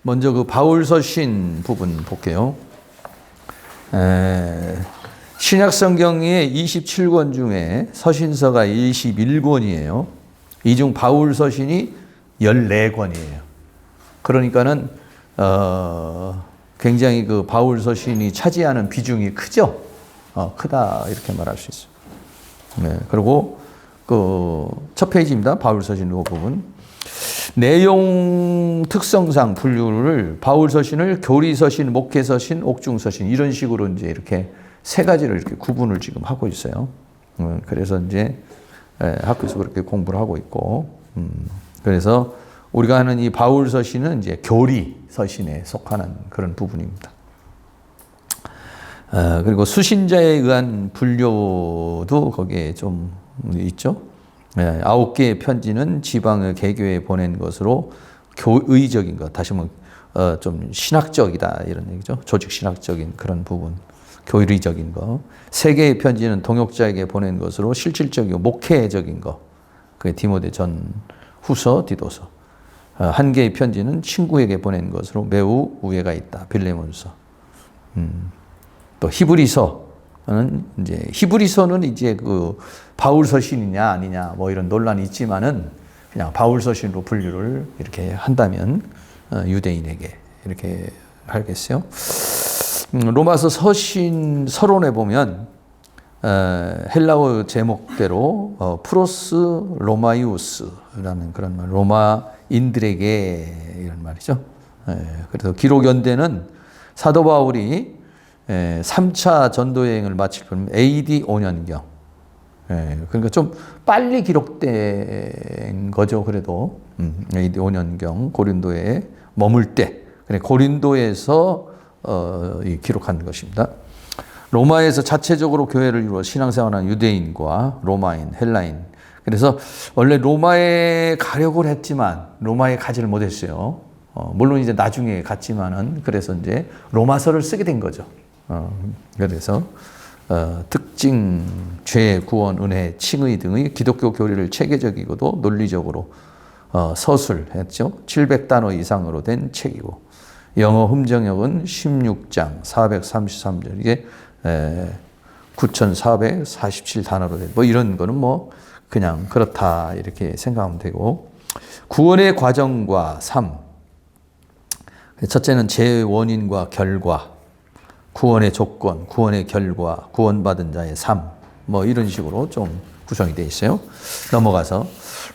먼저 그 바울서신 부분 볼게요. 신약 성경의 27권 중에 서신서가 21권이에요. 이 중 바울서신이 14권이에요. 그러니까는 굉장히 그 바울서신이 차지하는 비중이 크죠. 크다 이렇게 말할 수 있어요. 네, 그리고 그 첫 페이지입니다. 바울서신 그 부분. 내용 특성상 분류를 바울서신을 교리서신, 목회서신, 옥중서신 이런 식으로 이제 이렇게 세 가지를 이렇게 구분을 지금 하고 있어요. 그래서 이제 학교에서 그렇게 공부를 하고 있고, 그래서 우리가 하는 이 바울서신은 이제 교리서신에 속하는 그런 부분입니다. 그리고 수신자에 의한 분류도 거기에 좀 있죠. 9개의 편지는 지방의 개교에 보낸 것으로 교의적인 것, 다시 한번 좀 신학적이다 이런 얘기죠. 조직 신학적인 그런 부분, 교리적인 거. 3개의 편지는 동역자에게 보낸 것으로 실질적이고 목회적인 거. 그게 디모데 전 후서, 디도서. 1개의 편지는 친구에게 보낸 것으로 매우 우애가 있다. 빌레몬서. 또 히브리서는 이제 그 바울서신이냐 아니냐 뭐 이런 논란이 있지만은 그냥 바울서신으로 분류를 이렇게 한다면 유대인에게 이렇게 하겠어요. 로마서 서론에 보면 헬라어 제목대로 프로스 로마이우스라는 그런 말, 로마인들에게 이런 말이죠. 그래서 기록 연대는 사도 바울이 3차 전도여행을 마칠 뻔 AD 5년경. 그러니까 좀 빨리 기록된 거죠. 그래도 AD 5년경 고린도에 머물 때 고린도에서 기록한 것입니다. 로마에서 자체적으로 교회를 이루어 신앙생활하는 유대인과 로마인, 헬라인. 그래서 원래 로마에 가려고 했지만 로마에 가지를 못했어요. 물론 이제 나중에 갔지만은 그래서 이제 로마서를 쓰게 된 거죠. 그래서 특징, 죄, 구원, 은혜, 칭의 등의 기독교 교리를 체계적이고도 논리적으로 서술했죠. 700단어 이상으로 된 책이고 영어 흠정역은 16장 433절 이게 9,447단어로 된 뭐 이런 거는 뭐 그냥 그렇다 이렇게 생각하면 되고 구원의 과정과 삶 첫째는 재원인과 결과 구원의 조건, 구원의 결과, 구원받은 자의 삶, 뭐 이런 식으로 좀 구성이 되어 있어요. 넘어가서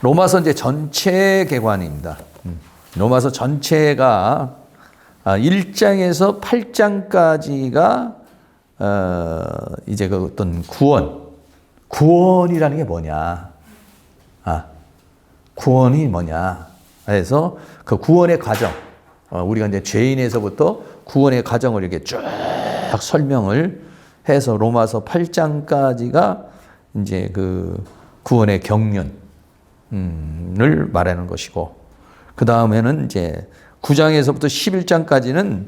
로마서 이제 전체 개관입니다. 로마서 전체가 1장에서 8장까지가 이제 그 어떤 구원이라는 게 뭐냐? 구원이 뭐냐? 그래서 그 구원의 과정, 우리가 이제 죄인에서부터 구원의 과정을 이렇게 쭉 설명을 해서 로마서 8장까지가 이제 그 구원의 경륜을 말하는 것이고, 그 다음에는 이제 9장에서부터 11장까지는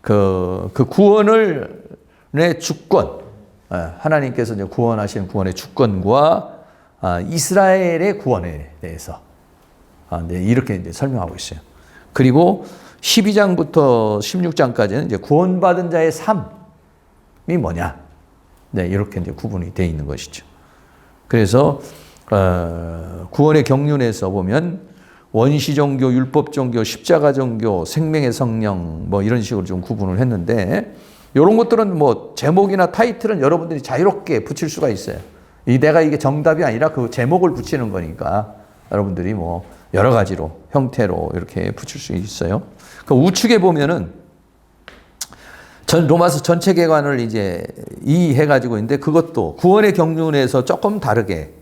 그 구원의 주권, 하나님께서 이제 구원하시는 구원의 주권과 이스라엘의 구원에 대해서 이렇게 이제 설명하고 있어요. 그리고 12장부터 16장까지는 이제 구원받은 자의 삶이 뭐냐, 이렇게 이제 구분이 되어 있는 것이죠. 그래서 구원의 경륜에서 보면 원시 종교, 율법 종교, 십자가 종교, 생명의 성령 뭐 이런 식으로 좀 구분을 했는데 이런 것들은 뭐 제목이나 타이틀은 여러분들이 자유롭게 붙일 수가 있어요. 내가 이게 정답이 아니라 그 제목을 붙이는 거니까 여러분들이 뭐 여러 가지로 형태로 이렇게 붙일 수 있어요. 그 우측에 보면은 로마서 전체 개관을 이제 이해해 가지고 있는데 그것도 구원의 경륜에서 조금 다르게.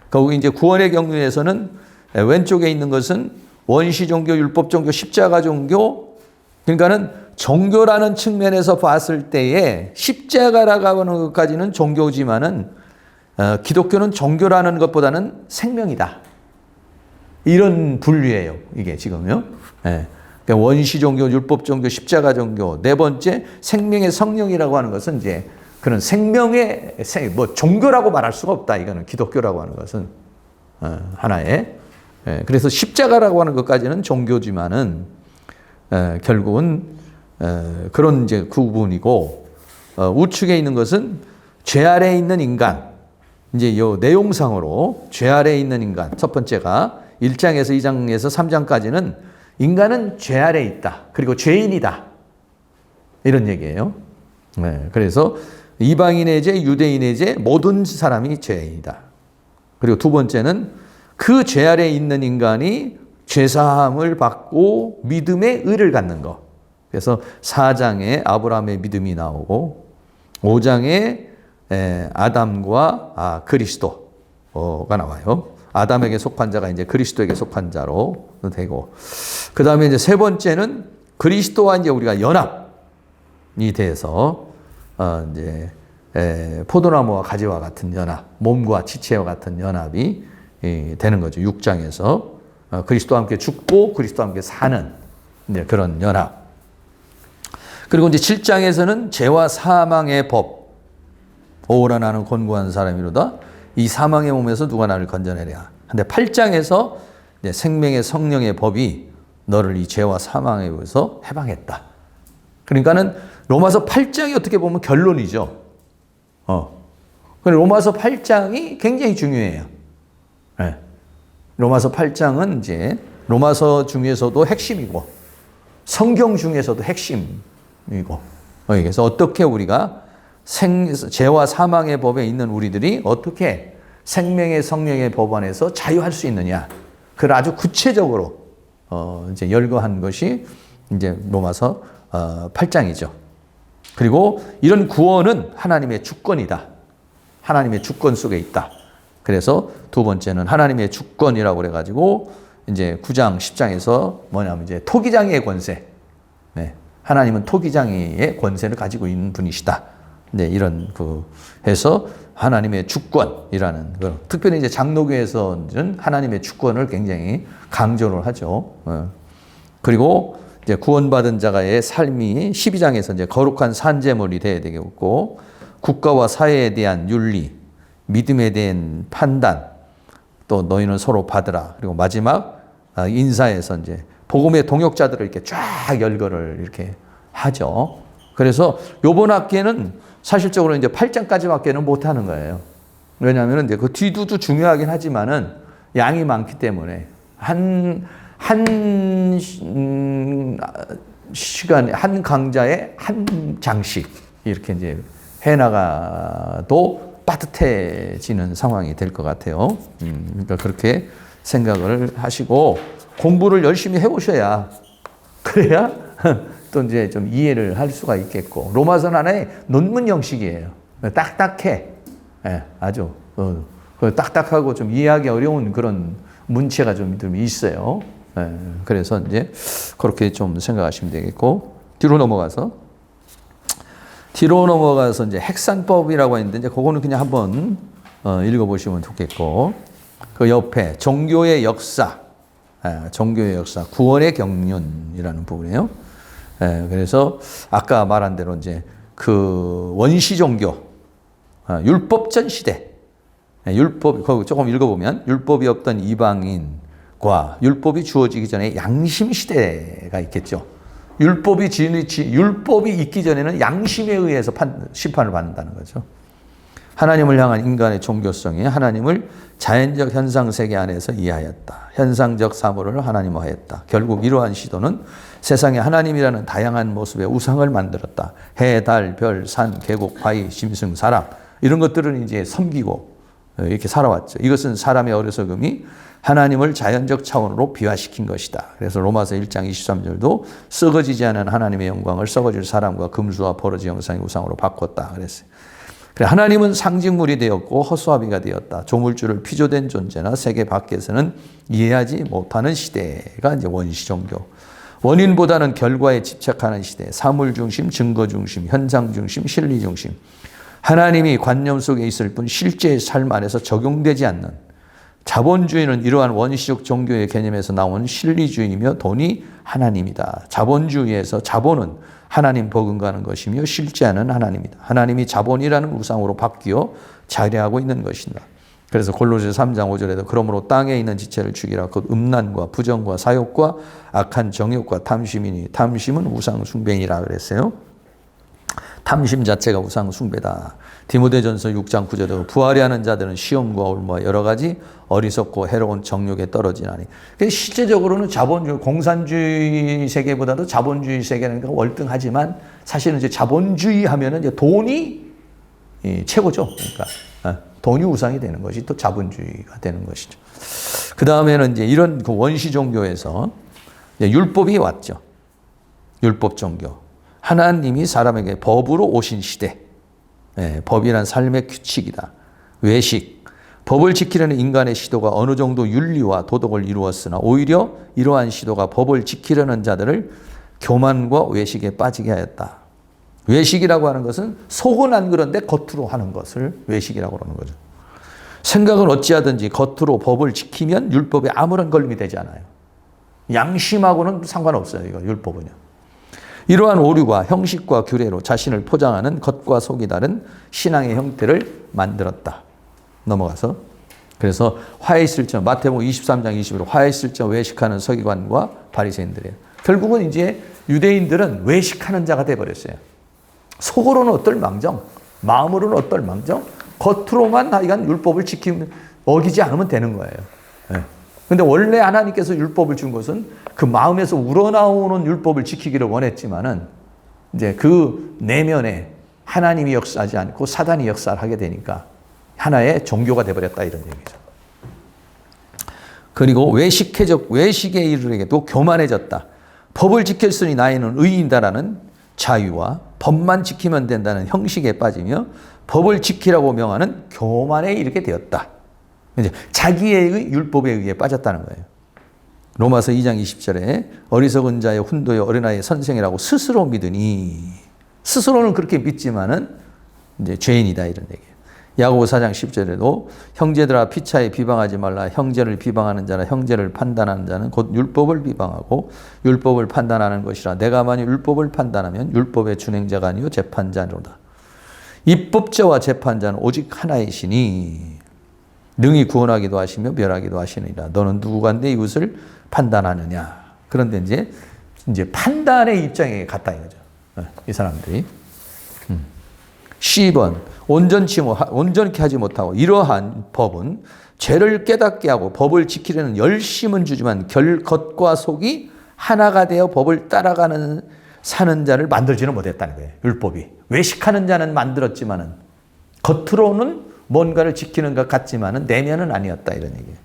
거기 이제 구원의 경륜에서는 왼쪽에 있는 것은 원시 종교, 율법 종교, 십자가 종교. 그러니까는 종교라는 측면에서 봤을 때에 십자가라고 하는 것까지는 종교지만은 기독교는 종교라는 것보다는 생명이다. 이런 분류예요. 이게 지금요. 그러니까 원시 종교, 율법 종교, 십자가 종교. 네 번째 생명의 성령이라고 하는 것은 이제 그런 생명의 뭐 종교라고 말할 수가 없다. 이거는 기독교라고 하는 것은 하나의. 그래서 십자가라고 하는 것까지는 종교지만은 결국은 그런 이제 구분이고, 우측에 있는 것은 죄 아래에 있는 인간. 이제 요 내용상으로 죄 아래에 있는 인간. 첫 번째가 1장에서 2장에서 3장까지는 인간은 죄 아래에 있다. 그리고 죄인이다. 이런 얘기예요. 그래서 이방인의 죄, 유대인의 죄, 모든 사람이 죄인이다. 그리고 두 번째는 그 죄 아래에 있는 인간이 죄사함을 받고 믿음의 의를 갖는 것. 그래서 4장에 아브라함의 믿음이 나오고 5장에 아담과 그리스도가 나와요. 아담에게 속한 자가 이제 그리스도에게 속한 자로 되고, 그 다음에 이제 세 번째는 그리스도와 이제 우리가 연합이 돼서 이제 포도나무와 가지와 같은 연합, 몸과 지체와 같은 연합이 되는 거죠. 6장에서 그리스도와 함께 죽고 그리스도와 함께 사는 이제 그런 연합. 그리고 이제 7장에서는 죄와 사망의 법. 오라 나는 곤고한 사람이로다. 이 사망의 몸에서 누가 나를 건져내랴. 근데 8장에서 이제 생명의 성령의 법이 너를 이 죄와 사망에 의해서 해방했다. 그러니까는 로마서 8장이 어떻게 보면 결론이죠. 로마서 8장이 굉장히 중요해요. 네. 로마서 8장은 이제 로마서 중에서도 핵심이고 성경 중에서도 핵심이고, 그래서 어떻게 우리가 죄와 사망의 법에 있는 우리들이 어떻게 생명의 성령의 법 안에서 자유할 수 있느냐, 그걸 아주 구체적으로 이제 열거한 것이 이제 로마서 8장이죠. 그리고 이런 구원은 하나님의 주권이다. 하나님의 주권 속에 있다. 그래서 두 번째는 하나님의 주권이라고 그래가지고 이제 9장, 10장에서 뭐냐면 이제 토기장이의 권세. 하나님은 토기장이의 권세를 가지고 있는 분이시다. 이런 해서 하나님의 주권이라는 거. 특별히 이제 장로교에서는 하나님의 주권을 굉장히 강조를 하죠. 그리고 이제 구원받은 자가의 삶이 12장에서 이제 거룩한 산제물이 돼야 되겠고, 국가와 사회에 대한 윤리, 믿음에 대한 판단, 또 너희는 서로 받으라. 그리고 마지막 인사에서 이제 복음의 동역자들을 이렇게 쫙 열거를 이렇게 하죠. 그래서 요번 학기에는 사실적으로 이제 8장까지밖에는 못 하는 거예요. 왜냐하면 이제 그 뒤도 중요하긴 하지만은 양이 많기 때문에 한 시간에 한 강좌에 한 장씩 이렇게 이제 해나가도 빠듯해지는 상황이 될 것 같아요. 그러니까 그렇게 생각을 하시고 공부를 열심히 해오셔야, 그래야 또 이제 좀 이해를 할 수가 있겠고. 로마서는 하나의 논문 형식이에요. 딱딱해. 아주 딱딱하고 좀 이해하기 어려운 그런 문체가 좀 있어요. 그래서 이제 그렇게 좀 생각하시면 되겠고, 뒤로 넘어가서 이제 핵산법이라고 했는데 이제 그거는 그냥 한번 읽어보시면 좋겠고, 그 옆에 종교의 역사, 구원의 경륜이라는 부분이에요. 그래서 아까 말한 대로 이제 그 원시 종교, 율법전 시대, 율법 조금 읽어보면 율법이 없던 이방인과 율법이 주어지기 전에 양심 시대가 있겠죠. 율법이 있기 전에는 양심에 의해서 심판을 받는다는 거죠. 하나님을 향한 인간의 종교성이 하나님을 자연적 현상 세계 안에서 이해하였다. 현상적 사물을 하나님화했다. 결국 이러한 시도는 세상에 하나님이라는 다양한 모습의 우상을 만들었다. 해, 달, 별, 산, 계곡, 바위, 짐승, 사람, 이런 것들은 이제 섬기고 이렇게 살아왔죠. 이것은 사람의 어리석음이 하나님을 자연적 차원으로 비화시킨 것이다. 그래서 로마서 1장 23절도 썩어지지 않은 하나님의 영광을 썩어질 사람과 금수와 버러지 형상의 우상으로 바꿨다 그랬어요. 그래, 하나님은 상징물이 되었고 허수아비가 되었다. 조물주를 피조된 존재나 세계 밖에서는 이해하지 못하는 시대가 이제 원시 종교. 원인보다는 결과에 집착하는 시대. 사물 중심, 증거 중심, 현상 중심, 실리 중심. 하나님이 관념 속에 있을 뿐 실제의 삶 안에서 적용되지 않는, 자본주의는 이러한 원시적 종교의 개념에서 나온 실리주의이며 돈이 하나님이다. 자본주의에서 자본은 하나님 버금가는 것이며 실제하는 하나님이다. 하나님이 자본이라는 우상으로 바뀌어 자리하고 있는 것이다. 그래서 골로새 3장 5절에도 그러므로 땅에 있는 지체를 죽이라. 곧 음란과 부정과 사욕과 악한 정욕과 탐심이니 탐심은 우상 숭배이라 그랬어요. 탐심 자체가 우상 숭배다. 디모데전서 6장 9절에도 부하려 하는 자들은 시험과 올무와 여러 가지 어리석고 해로운 정욕에 떨어지나니. 실제적으로는 자본주의, 공산주의 세계보다도 자본주의 세계는 월등하지만 사실은 이제 자본주의 하면은 이제 돈이 최고죠. 그러니까 돈이 우상이 되는 것이 또 자본주의가 되는 것이죠. 그 다음에는 이제 이런 그 원시 종교에서 율법이 왔죠. 율법 종교. 하나님이 사람에게 법으로 오신 시대. 법이란 삶의 규칙이다. 외식. 법을 지키려는 인간의 시도가 어느 정도 윤리와 도덕을 이루었으나 오히려 이러한 시도가 법을 지키려는 자들을 교만과 외식에 빠지게 하였다. 외식이라고 하는 것은 속은 안 그런데 겉으로 하는 것을 외식이라고 하는 거죠. 생각은 어찌하든지 겉으로 법을 지키면 율법에 아무런 걸림이 되지 않아요. 양심하고는 상관없어요. 이거 율법은요. 이러한 오류와 형식과 규례로 자신을 포장하는 겉과 속이 다른 신앙의 형태를 만들었다. 넘어가서 그래서 화해실천 마태복음 23장 21절 화해실천 외식하는 서기관과 바리새인들이에요. 결국은 이제 유대인들은 외식하는 자가 돼버렸어요. 속으로는 어떨망정, 마음으로는 어떨망정, 겉으로만 하여간 율법을 어기지 않으면 되는 거예요. 근데 원래 하나님께서 율법을 준 것은 그 마음에서 우러나오는 율법을 지키기를 원했지만은 이제 그 내면에 하나님이 역사하지 않고 사단이 역사를 하게 되니까 하나의 종교가 되어버렸다 이런 얘기죠. 그리고 외식에 이르게도 교만해졌다. 법을 지켰으니 나이는 의인다라는 자유와 법만 지키면 된다는 형식에 빠지며 법을 지키라고 명하는 교만에 이르게 되었다. 이제 자기의 율법에 의해 빠졌다는 거예요. 로마서 2장 20절에 어리석은 자의 훈도의 어린아이의 선생이라고 스스로 믿으니 스스로는 그렇게 믿지만은 이제 죄인이다 이런 얘기예요. 야고보 4장 10절에도 형제들아 피차에 비방하지 말라. 형제를 비방하는 자나 형제를 판단하는 자는 곧 율법을 비방하고 율법을 판단하는 것이라. 내가 만일 율법을 판단하면 율법의 준행자가 아니요 재판자로다. 입법자와 재판자는 오직 하나이시니 능히 구원하기도 하시며 멸하기도 하시느니라. 너는 누구가 내 이웃을 판단하느냐. 그런데 이제 판단의 입장에 갔다 이거죠. 이 사람들이. 10번 온전케 하지 못하고 이러한 법은 죄를 깨닫게 하고 법을 지키려는 열심은 주지만 겉과 속이 하나가 되어 법을 따라가는 사는 자를 만들지는 못했다는 거예요. 율법이. 외식하는 자는 만들었지만은 겉으로는 뭔가를 지키는 것 같지만은 내면은 아니었다 이런 얘기예요.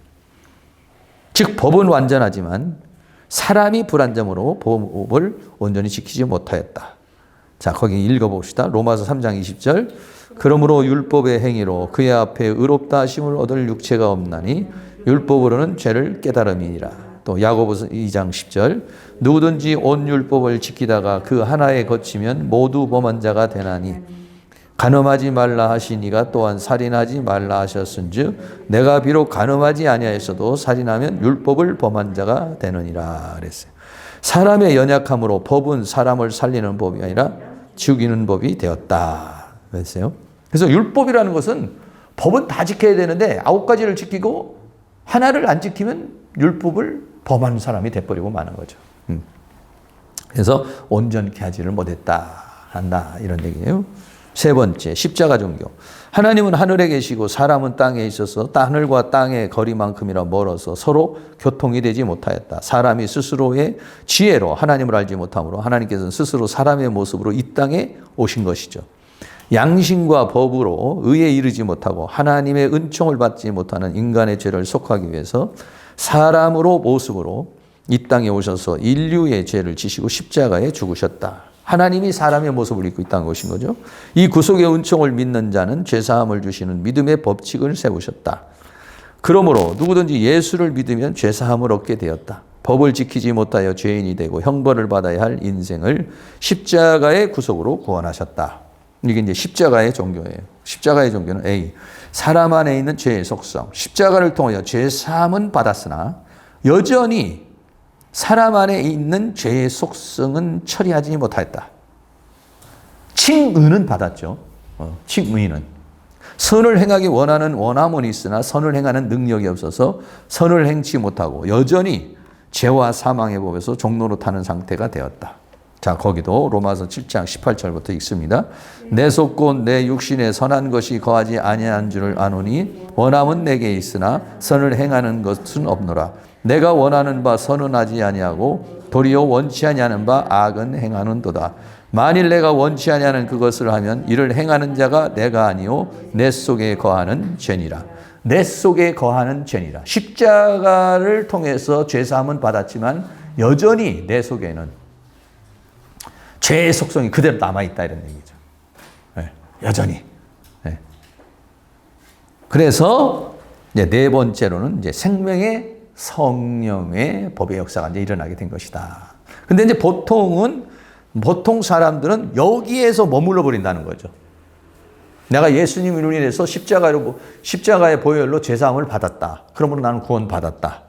즉 법은 완전하지만 사람이 불완전으로 법을 온전히 지키지 못하였다. 자, 거기 읽어봅시다. 로마서 3장 20절. 그러므로 율법의 행위로 그의 앞에 의롭다 하심을 얻을 육체가 없나니 율법으로는 죄를 깨달음이니라. 또 야고보서 2장 10절. 누구든지 온 율법을 지키다가 그 하나에 거치면 모두 범한 자가 되나니 간음하지 말라 하시니가 또한 살인하지 말라 하셨은즉 내가 비록 간음하지 아니하였어도 살인하면 율법을 범한 자가 되느니라 그랬어요. 사람의 연약함으로 법은 사람을 살리는 법이 아니라 죽이는 법이 되었다 그랬어요. 그래서 율법이라는 것은 법은 다 지켜야 되는데 9가지를 지키고 하나를 안 지키면 율법을 범한 사람이 돼버리고 마는 거죠. 그래서 온전케 하지를 못했다 한다 이런 얘기예요. 세 번째, 십자가 종교. 하나님은 하늘에 계시고 사람은 땅에 있어서 하늘과 땅의 거리만큼이나 멀어서 서로 교통이 되지 못하였다. 사람이 스스로의 지혜로 하나님을 알지 못하므로 하나님께서는 스스로 사람의 모습으로 이 땅에 오신 것이죠. 양심과 법으로 의에 이르지 못하고 하나님의 은총을 받지 못하는 인간의 죄를 속하기 위해서 사람으로 모습으로 이 땅에 오셔서 인류의 죄를 지시고 십자가에 죽으셨다. 하나님이 사람의 모습을 입고 있다는 것인 거죠. 이 구속의 은총을 믿는 자는 죄사함을 주시는 믿음의 법칙을 세우셨다. 그러므로 누구든지 예수를 믿으면 죄사함을 얻게 되었다. 법을 지키지 못하여 죄인이 되고 형벌을 받아야 할 인생을 십자가의 구속으로 구원하셨다. 이게 이제 십자가의 종교예요. 십자가의 종교는 A. 사람 안에 있는 죄의 속성. 십자가를 통하여 죄사함은 받았으나 여전히 사람 안에 있는 죄의 속성은 처리하지 못하였다. 칭의는 받았죠. 칭의는. 선을 행하기 원하는 원함은 있으나 선을 행하는 능력이 없어서 선을 행치 못하고 여전히 죄와 사망의 법에서 종로로 타는 상태가 되었다. 자, 거기도 로마서 7장 18절부터 읽습니다. 내 속 곧 내 육신에 선한 것이 거하지 아니한 줄을 아노니 원함은 내게 있으나 선을 행하는 것은 없노라. 내가 원하는 바 선은 하지 아니하고 도리어 원치 아니하는 바 악은 행하는도다. 만일 내가 원치 아니하는 그것을 하면 이를 행하는 자가 내가 아니요 내 속에 거하는 죄니라. 내 속에 거하는 죄니라. 십자가를 통해서 죄사함은 받았지만 여전히 내 속에는 죄의 속성이 그대로 남아있다 이런 얘기죠. 네, 여전히. 네. 그래서 이제 네 번째로는 이제 생명의 성령의 법의 역사가 이제 일어나게 된 것이다. 근데 이제 보통 사람들은 여기에서 머물러 버린다는 거죠. 내가 예수님으로 인해서 십자가의 보혈로 죄사함을 받았다. 그러므로 나는 구원 받았다.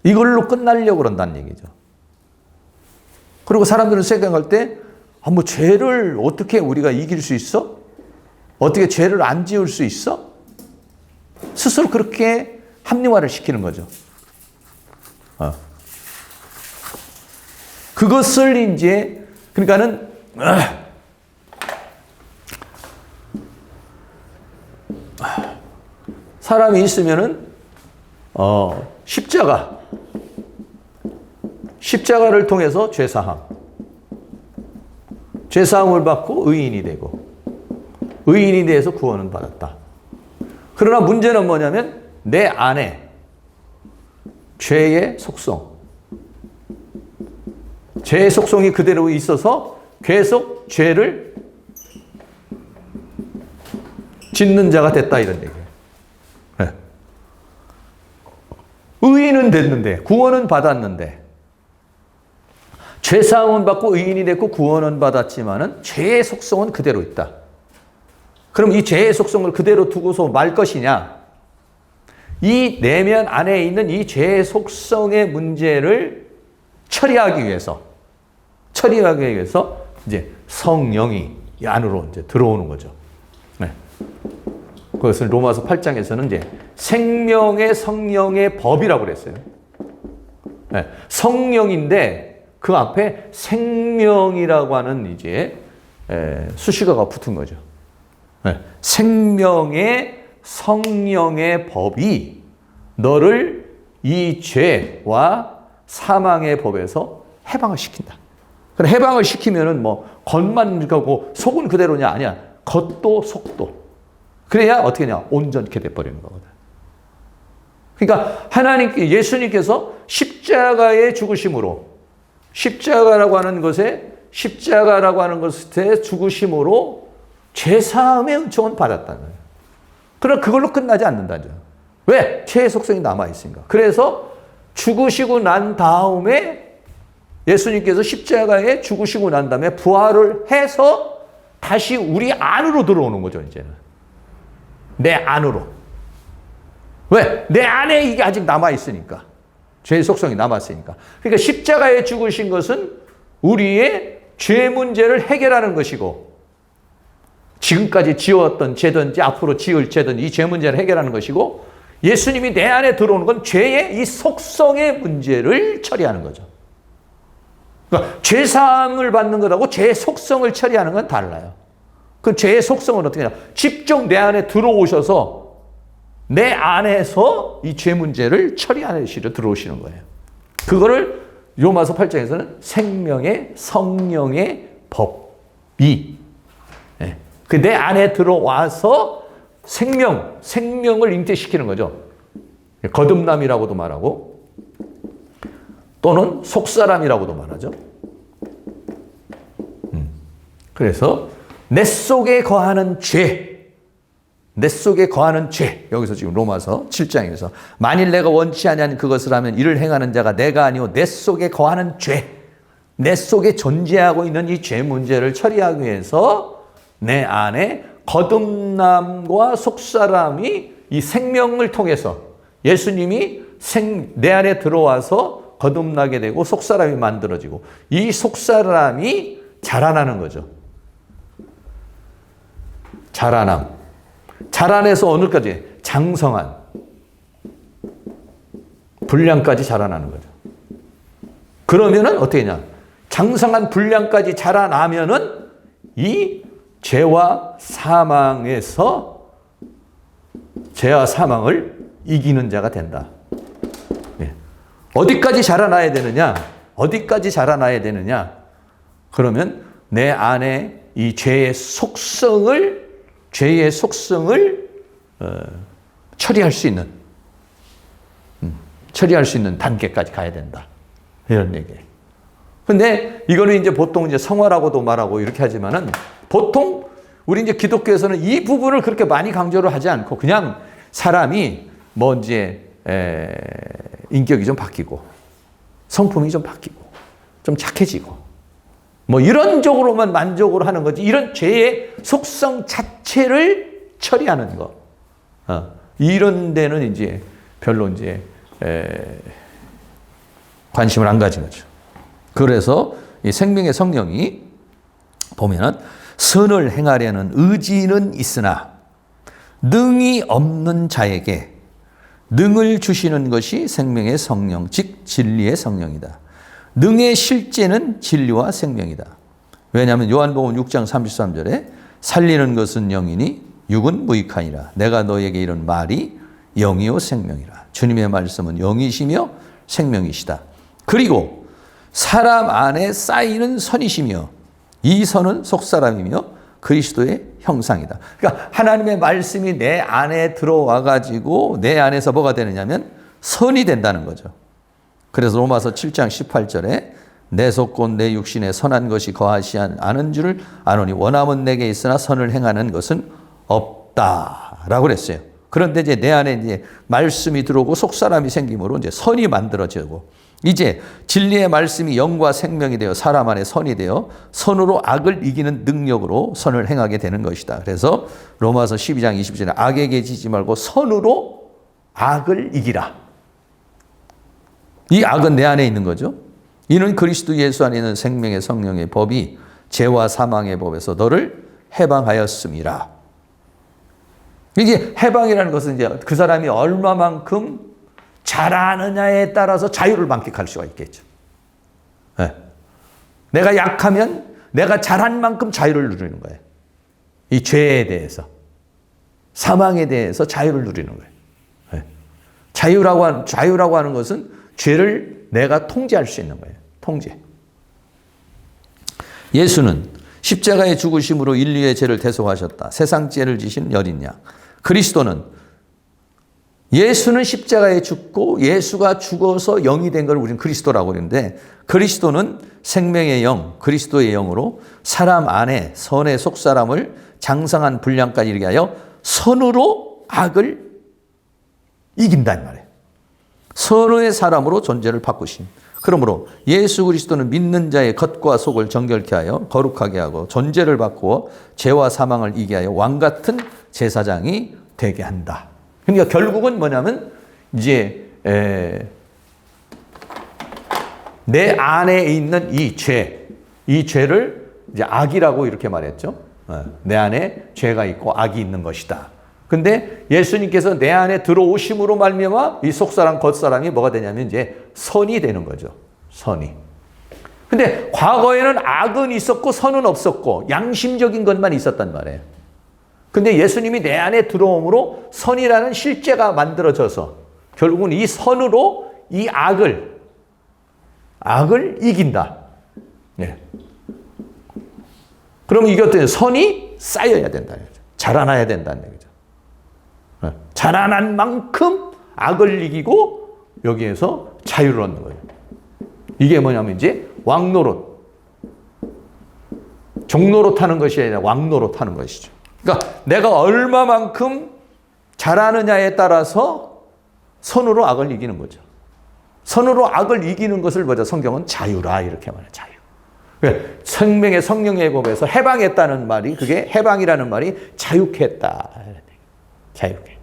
이걸로 끝나려고 그런다는 얘기죠. 그리고 사람들은 생각할 때, 뭐 죄를 어떻게 우리가 이길 수 있어? 어떻게 죄를 안 지을 수 있어? 스스로 그렇게 합리화를 시키는 거죠. 그것을 이제, 그러니까는, 사람이 있으면은, 십자가를 통해서 죄사함을 받고 의인이 되고, 의인이 돼서 구원은 받았다. 그러나 문제는 뭐냐면, 내 안에 죄의 속성이 그대로 있어서 계속 죄를 짓는 자가 됐다 이런 얘기예요. 네. 의인은 됐는데 구원은 받았는데 죄사함은 받고 의인이 됐고 구원은 받았지만은 죄의 속성은 그대로 있다. 그럼 이 죄의 속성을 그대로 두고서 말 것이냐? 이 내면 안에 있는 이 죄의 속성의 문제를 처리하기 위해서 이제 성령이 이 안으로 이제 들어오는 거죠. 네. 그것을 로마서 8장에서는 이제 생명의 성령의 법이라고 그랬어요. 네. 성령인데 그 앞에 생명이라고 하는 이제 수식어가 붙은 거죠. 네. 생명의 성령의 법이 너를 이 죄와 사망의 법에서 해방을 시킨다. 그래, 해방을 시키면은 뭐 겉만 가고 속은 그대로냐? 아니야. 겉도 속도. 그래야 어떻게 하냐? 온전케 돼버리는 거거든. 그러니까 예수님께서 십자가의 죽으심으로 십자가라고 하는 것에 죽으심으로 죄사함의 은총은 받았다는 거예요. 그러나 그걸로 끝나지 않는다죠. 왜? 죄의 속성이 남아있으니까. 그래서 죽으시고 난 다음에 예수님께서 십자가에 죽으시고 난 다음에 부활을 해서 다시 우리 안으로 들어오는 거죠, 이제는. 내 안으로. 왜? 내 안에 이게 아직 남아있으니까. 죄의 속성이 남았으니까. 그러니까 십자가에 죽으신 것은 우리의 죄 문제를 해결하는 것이고, 지금까지 지었던 죄든지 앞으로 지을 죄든지 이 죄 문제를 해결하는 것이고, 예수님이 내 안에 들어오는 건 죄의 이 속성의 문제를 처리하는 거죠. 그러니까 죄사함을 받는 것하고 죄의 속성을 처리하는 건 달라요. 그 죄의 속성은 어떻게 하냐? 직접 내 안에 들어오셔서 내 안에서 이 죄 문제를 처리하시려 들어오시는 거예요. 그거를 로마서 8장에서는 생명의 성령의 법이 그 내 안에 들어와서 생명을 잉태시키는 거죠. 거듭남이라고도 말하고 또는 속사람이라고도 말하죠. 그래서 내 속에 거하는 죄, 여기서 지금 로마서 7장에서 만일 내가 원치 아니한 그것을 하면 이를 행하는 자가 내가 아니오 내 속에 거하는 죄, 내 속에 존재하고 있는 이 죄 문제를 처리하기 위해서 내 안에 거듭남과 속사람이 이 생명을 통해서 예수님이 내 안에 들어와서 거듭나게 되고 속사람이 만들어지고 이 속사람이 자라나는 거죠. 자라남. 자라내서 어느까지? 장성한 분량까지 자라나는 거죠. 그러면은 어떻게 되냐? 장성한 분량까지 자라나면은 이 죄와 사망을 이기는 자가 된다. 예. 어디까지 자라나야 되느냐? 어디까지 자라나야 되느냐? 그러면 내 안에 이 죄의 속성을 처리할 수 있는 단계까지 가야 된다. 이런 얘기예요. 근데 이거는 이제 보통 이제 성화라고도 말하고 이렇게 하지만은 보통 우리 이제 기독교에서는 이 부분을 그렇게 많이 강조를 하지 않고 그냥 사람이 뭐 이제 인격이 좀 바뀌고 성품이 좀 바뀌고 좀 착해지고 뭐 이런 쪽으로만 만족을 하는 거지 이런 죄의 속성 자체를 처리하는 거. 이런 데는 이제 별로 이제 관심을 안 가진 거죠. 그래서 이 생명의 성령이 보면은 선을 행하려는 의지는 있으나 능이 없는 자에게 능을 주시는 것이 생명의 성령, 즉 진리의 성령이다. 능의 실제는 진리와 생명이다. 왜냐하면 요한복음 6장 33절에 살리는 것은 영이니 육은 무익하니라. 내가 너에게 이런 말이 영이요 생명이라. 주님의 말씀은 영이시며 생명이시다. 그리고 사람 안에 쌓이는 선이시며 이 선은 속사람이며 그리스도의 형상이다. 그러니까 하나님의 말씀이 내 안에 들어와 가지고 내 안에서 뭐가 되느냐면 선이 된다는 거죠. 그래서 로마서 7장 18절에 내 속 곧 내 육신에 선한 것이 거하지 않은 줄을 아노니 원함은 내게 있으나 선을 행하는 것은 없다라고 그랬어요. 그런데 이제 내 안에 이제 말씀이 들어오고 속사람이 생김으로 이제 선이 만들어지고 이제 진리의 말씀이 영과 생명이 되어 사람 안에 선이 되어 선으로 악을 이기는 능력으로 선을 행하게 되는 것이다. 그래서 로마서 12장 20절에 악에게 지지 말고 선으로 악을 이기라. 이 악은 내 안에 있는 거죠. 이는 그리스도 예수 안에 있는 생명의 성령의 법이 죄와 사망의 법에서 너를 해방하였음이라. 이게 해방이라는 것은 이제 그 사람이 얼마만큼 잘하느냐에 따라서 자유를 만끽할 수가 있겠죠. 네. 내가 약하면 내가 잘한 만큼 자유를 누리는 거예요. 이 죄에 대해서, 사망에 대해서 자유를 누리는 거예요. 네. 자유라고 하는 것은 죄를 내가 통제할 수 있는 거예요. 통제. 예수는 십자가의 죽으심으로 인류의 죄를 대속하셨다. 세상 죄를 지신 여린 양. 예수는 십자가에 죽고 예수가 죽어서 영이 된 걸 우리는 그리스도라고 그러는데 그리스도는 생명의 영, 그리스도의 영으로 사람 안에 선의 속사람을 장성한 분량까지 이르게 하여 선으로 악을 이긴단 말이에요. 선의 사람으로 존재를 바꾸신. 그러므로 예수 그리스도는 믿는 자의 겉과 속을 정결케 하여 거룩하게 하고 존재를 바꾸어 죄와 사망을 이기게 하여 왕같은 제사장이 되게 한다. 그러니까 결국은 뭐냐면 이제 내 안에 있는 이 죄를 이제 악이라고 이렇게 말했죠. 내 안에 죄가 있고 악이 있는 것이다. 근데 예수님께서 내 안에 들어오심으로 말미암아 이 속사람 겉사람이 뭐가 되냐면 이제 선이 되는 거죠. 선이. 근데 과거에는 악은 있었고 선은 없었고 양심적인 것만 있었단 말이에요. 근데 예수님이 내 안에 들어옴으로 선이라는 실제가 만들어져서 결국은 이 선으로 이 악을 이긴다. 네. 그럼 이게 어때요? 선이 쌓여야 된다는 거죠. 자라나야 된다는 얘기죠. 자라난 만큼 악을 이기고 여기에서 자유를 얻는 거예요. 이게 뭐냐면 이제 왕노릇. 종노릇 하는 것이 아니라 왕노릇 하는 것이죠. 그러니까 내가 얼마만큼 잘하느냐에 따라서 선으로 악을 이기는 거죠. 선으로 악을 이기는 것을 보자 성경은 자유라 이렇게 말해요. 자유. 생명의 성령의 법에서 해방했다는 말이 그게 해방이라는 말이 자유케 했다. 자유케.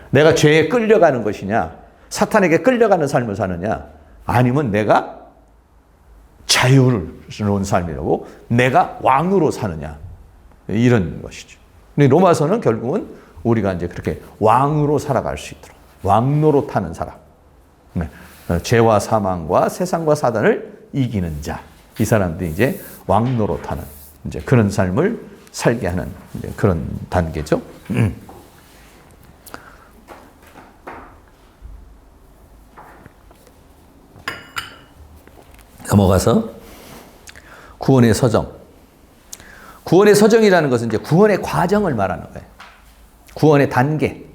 내가 죄에 끌려가는 것이냐 사탄에게 끌려가는 삶을 사느냐 아니면 내가 자유로운 삶이라고 내가 왕으로 사느냐 이런 것이죠. 근데 로마서는 결국은 우리가 이제 그렇게 왕으로 살아갈 수 있도록 왕노로 타는 사람. 네. 죄와 사망과 세상과 사단을 이기는 자. 이 사람들이 이제 왕노로 타는 이제 그런 삶을 살게 하는 이제 그런 단계죠. 넘어가서 구원의 서정. 구원의 서정이라는 것은 이제 구원의 과정을 말하는 거예요. 구원의 단계.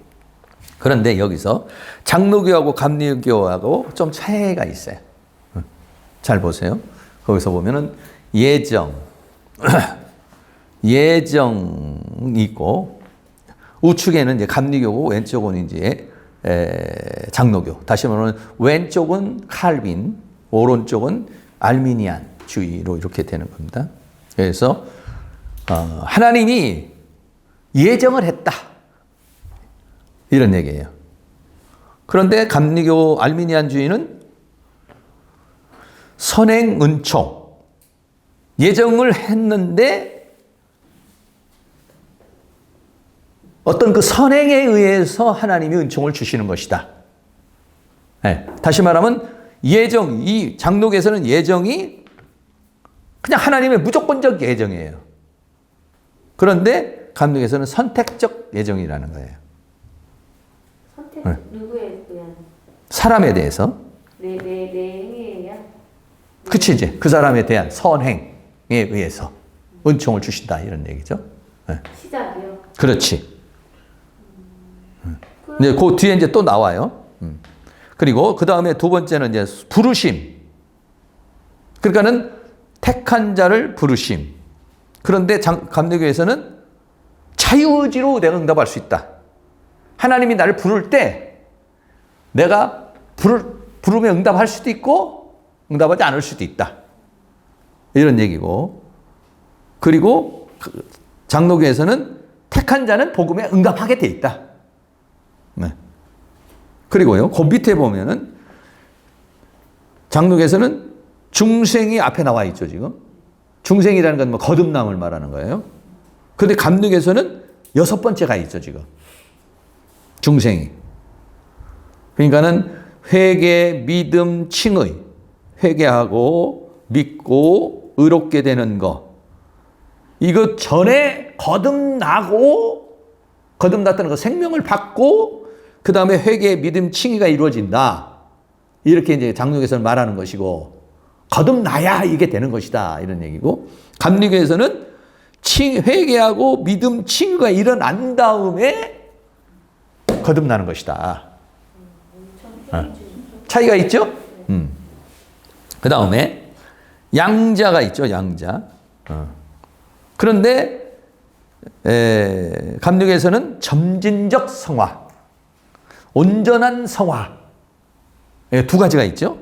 그런데 여기서 장로교하고 감리교하고 좀 차이가 있어요. 잘 보세요. 거기서 보면은 예정이 있고 우측에는 이제 감리교고 왼쪽은 이제 장로교. 다시 말하면 왼쪽은 칼빈, 오른쪽은 알미니안주의로 이렇게 되는 겁니다. 그래서 하나님이 예정을 했다. 이런 얘기예요. 그런데 감리교 알미니안주의는 선행 은총. 예정을 했는데 어떤 그 선행에 의해서 하나님이 은총을 주시는 것이다. 네. 다시 말하면 예정, 이 장로교에서는 예정이 그냥 하나님의 무조건적 예정이에요. 그런데 감리교에서는 선택적 예정이라는 거예요. 선택 누구에 대한? 사람에 대해서. 내 행위에야? 그치, 이제 그 사람에 대한 선행에 의해서 은총을 주신다 이런 얘기죠. 네. 시작이요? 그렇지. 이제 그 뒤에 이제 또 나와요. 그리고 그 다음에 두 번째는 이제 부르심. 그러니까는 택한 자를 부르심. 그런데 감리교에서는 자유의지로 내가 응답할 수 있다. 하나님이 나를 부를 때 내가 부르면 응답할 수도 있고 응답하지 않을 수도 있다. 이런 얘기고. 그리고 장로교에서는 택한 자는 복음에 응답하게 돼 있다. 네. 그리고요, 그 밑에 보면은 장로교에서는 중생이 앞에 나와 있죠, 지금. 중생이라는 건 뭐 거듭남을 말하는 거예요. 그런데 감리교에서는 6번째가 있죠, 지금. 중생이. 그러니까는 회개, 믿음, 칭의. 회개하고 믿고 의롭게 되는 거. 이것 전에 거듭났다는 거 생명을 받고 그 다음에 회개, 믿음, 칭의가 이루어진다. 이렇게 이제 장로교에서는 말하는 것이고 거듭나야 이게 되는 것이다. 이런 얘기고 감리교에서는 회개하고 믿음, 칭의가 일어난 다음에 거듭나는 것이다. 차이가 있죠? 그 다음에 양자가 있죠. 양자. 그런데 감리교에서는 점진적 성화, 온전한 성화 두 가지가 있죠.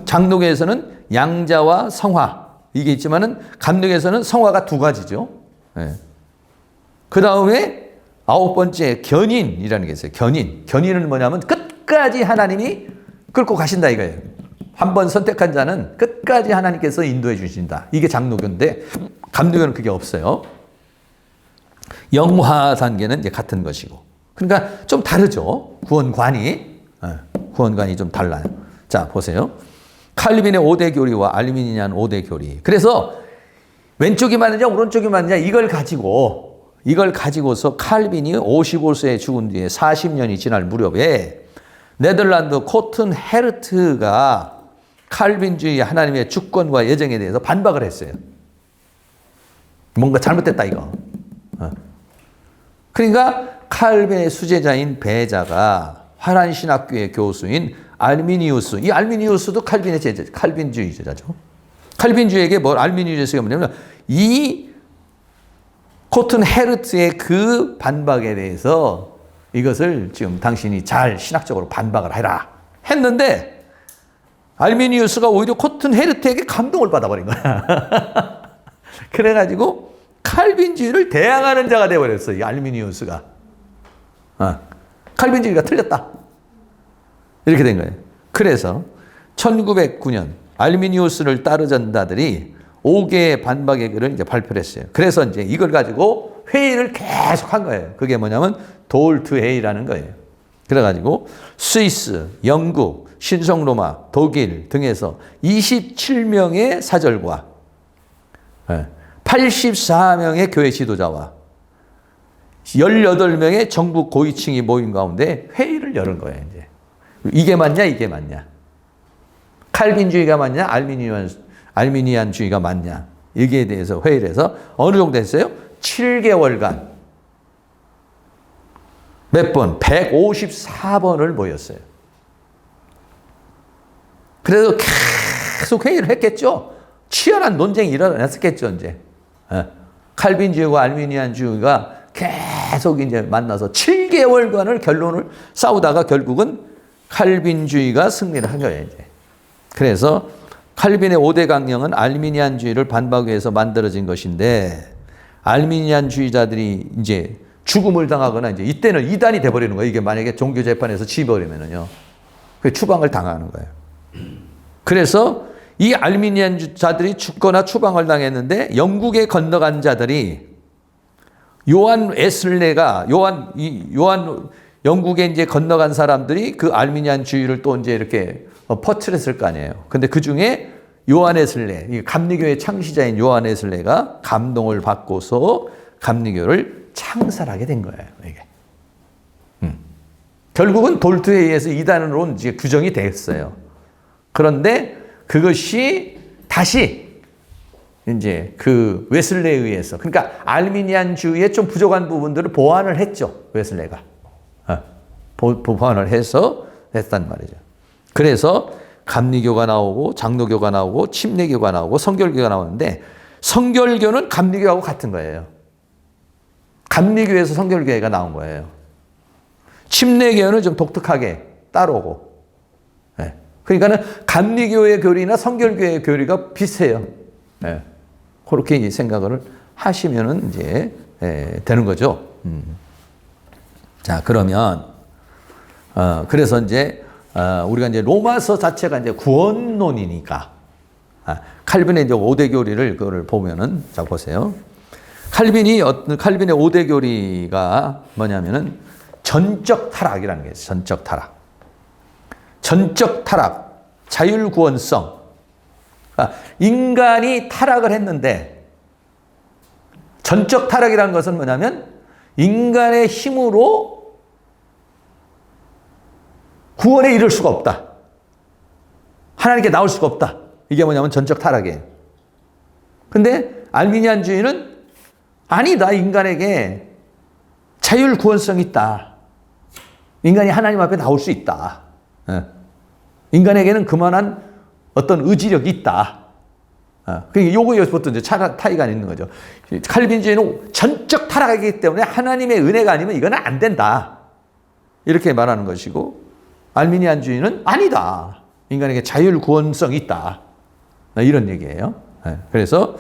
장로교에서는 양자와 성화 이게 있지만은 감리교에서는 성화가 두 가지죠. 그 다음에 9번째 견인이라는 게 있어요. 견인은 뭐냐면 끝까지 하나님이 끌고 가신다 이거예요. 한번 선택한 자는 끝까지 하나님께서 인도해 주신다. 이게 장로교인데 감리교는 그게 없어요. 영화 단계는 이제 같은 것이고. 그러니까 좀 다르죠. 구원관이 좀 달라요. 자, 보세요. 칼빈의 5대 교리와 알미니안 5대 교리. 그래서 왼쪽이 맞느냐 오른쪽이 맞느냐 이걸 가지고서 칼빈이 55세에 죽은 뒤에 40년이 지날 무렵에 네덜란드 코튼 헤르트가 칼빈주의 하나님의 주권과 예정에 대해서 반박을 했어요. 뭔가 잘못됐다 이거. 그러니까 칼빈의 수제자인 베자가 화란신학교의 교수인 알미니우스, 이 알미니우스도 칼빈의 칼빈주의자죠. 칼빈주의에게 알미니우스가 뭐냐면 이 코튼 헤르트의 그 반박에 대해서 이것을 지금 당신이 잘 신학적으로 반박을 해라 했는데 알미니우스가 오히려 코튼 헤르트에게 감동을 받아버린 거야. 그래가지고 칼빈주의를 대항하는 자가 되어버렸어, 이 알미니우스가. 칼빈주의가 틀렸다. 이렇게 된 거예요. 그래서 1909년 알미니우스를 따르는 자들이 5개의 반박의 글을 이제 발표를 했어요. 그래서 이제 이걸 가지고 회의를 계속 한 거예요. 그게 뭐냐면 도울트 회의라는 거예요. 그래가지고 스위스, 영국, 신성로마, 독일 등에서 27명의 사절과 84명의 교회 지도자와 18명의 정부 고위층이 모인 가운데 회의를 열은 거예요. 이제 이게 맞냐, 이게 맞냐? 칼빈주의가 맞냐, 알미니안주의가 맞냐? 여기에 대해서 회의를 해서 어느 정도 했어요? 7개월간 몇 번? 154번을 모였어요. 그래서 계속 회의를 했겠죠. 치열한 논쟁이 일어났었겠죠, 이제. 칼빈주의와 알미니안주의가 계속 이제 만나서 7개월간을 결론을 싸우다가 결국은 칼빈주의가 승리를 한 거예요, 이제. 그래서 칼빈의 5대 강령은 알미니안주의를 반박하기 위해서 만들어진 것인데, 알미니안주의자들이 이제 죽음을 당하거나 이제 이때는 이단이 돼버리는 거예요. 이게 만약에 종교재판에서 지버리면은요. 그 추방을 당하는 거예요. 그래서 이 알미니안주자들이 죽거나 추방을 당했는데 영국에 건너간 자들이 요한 웨슬레가 요한 영국에 이제 건너간 사람들이 그 알미니안주의를 또 이제 이렇게 퍼뜨렸을 거 아니에요. 근데 그 중에 요한 웨슬레, 감리교의 창시자인 요한 웨슬레가 감동을 받고서 감리교를 창설하게 된 거예요. 이게. 결국은 돌트에 의해서 이단으로 이제 규정이 됐어요. 그런데 그것이 다시 이제 그 웨슬레에 의해서, 그러니까 알미니안주의의 좀 부족한 부분들을 보완을 했죠. 웨슬레가. 보완을 해서 했단 말이죠. 그래서 감리교가 나오고 장로교가 나오고 침례교가 나오고 성결교가 나오는데 성결교는 감리교하고 같은 거예요. 감리교에서 성결교회가 나온 거예요. 침례교는 좀 독특하게 따로고. 네. 그러니까는 감리교의 교리나 성결교의 교리가 비슷해요. 네. 그렇게 생각을 하시면은 이제 되는 거죠. 자, 그러면 그래서 이제 우리가 이제 로마서 자체가 이제 구원론이니까 칼빈의 이제 5대 교리를 그거를 보면은 자 보세요. 칼빈의 5대 교리가 뭐냐면은 전적 타락이라는 게 있어요. 전적 타락. 전적 타락, 자율 구원성. 인간이 타락을 했는데 전적 타락이라는 것은 뭐냐면 인간의 힘으로 구원에 이를 수가 없다. 하나님께 나올 수가 없다. 이게 뭐냐면 전적 타락이에요. 근데 알미니안주의는 아니다. 인간에게 자율 구원성이 있다. 인간이 하나님 앞에 나올 수 있다. 인간에게는 그만한 어떤 의지력이 있다. 그러니까 요거부터 이제 차이가 있는 거죠. 칼빈주의는 전적 타락이기 때문에 하나님의 은혜가 아니면 이거는 안 된다. 이렇게 말하는 것이고, 알미니안주의는 아니다. 인간에게 자율 구원성이 있다. 이런 얘기예요. 그래서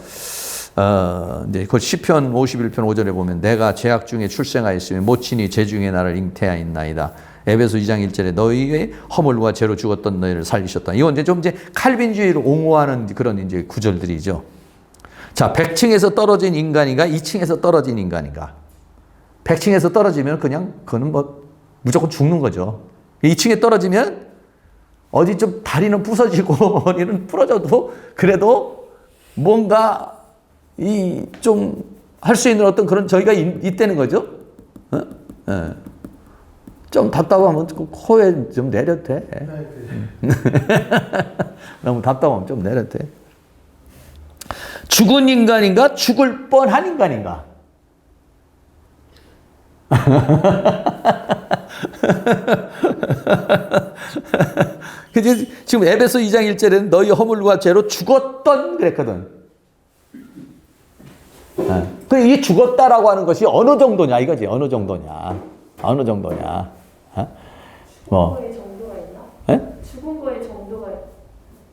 이제 그 시편 51편 5절에 보면 내가 죄악 중에 출생하였으며 모친이 죄 중에 나를 잉태하였나이다. 에베소 2장 1절에 너희의 허물과 죄로 죽었던 너희를 살리셨다. 이건 이제 좀 이제 칼빈주의를 옹호하는 그런 이제 구절들이죠. 자, 100층에서 떨어진 인간인가, 2층에서 떨어진 인간인가. 100층에서 떨어지면 그냥 그거는 뭐 무조건 죽는 거죠. 2층에 떨어지면 어디 좀 다리는 부서지고 머리는 부러져도 그래도 뭔가 이 좀 할 수 있는 어떤 그런 저희가 있다는 거죠. 좀 답답하면 코에 좀 내려도 돼. 너무 답답하면 좀 내려도 돼. 죽은 인간인가? 죽을 뻔한 인간인가? 지금 에베소 2장 1절에는 너희 허물과 죄로 죽었던 그랬거든. 이 죽었다라고 하는 것이 어느 정도냐 이거지. 어느 정도냐. 어느 정도냐. 뭐. 죽은 거에 정도가 있나? 네? 죽은 거에 정도가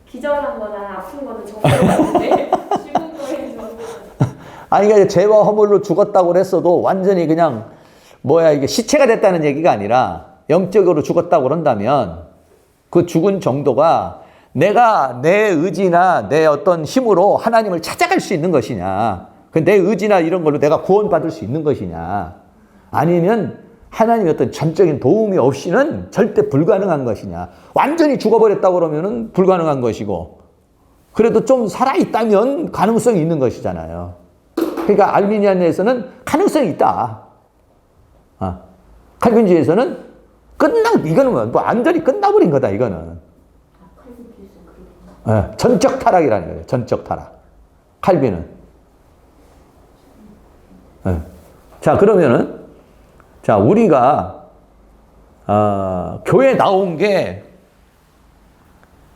기절한 거나 아픈 거는 정도가 있는데 죽은 거에 정도가 아니 그러니까 죄와 허물로 죽었다고 했어도 완전히 그냥 이게 시체가 됐다는 얘기가 아니라 영적으로 죽었다고 그런다면 그 죽은 정도가 내가 내 의지나 내 어떤 힘으로 하나님을 찾아갈 수 있는 것이냐, 내 의지나 이런 걸로 내가 구원받을 수 있는 것이냐, 아니면 하나님의 어떤 전적인 도움이 없이는 절대 불가능한 것이냐. 완전히 죽어버렸다고 그러면은 불가능한 것이고, 그래도 좀 살아있다면 가능성이 있는 것이잖아요. 그러니까 알미니안에서는 가능성이 있다. 칼빈주의에서는 이거는 뭐 완전히 끝나버린 거다, 이거는. 전적 타락이라는 거예요. 전적 타락. 칼빈은. 자, 그러면은, 자, 우리가, 교회 나온 게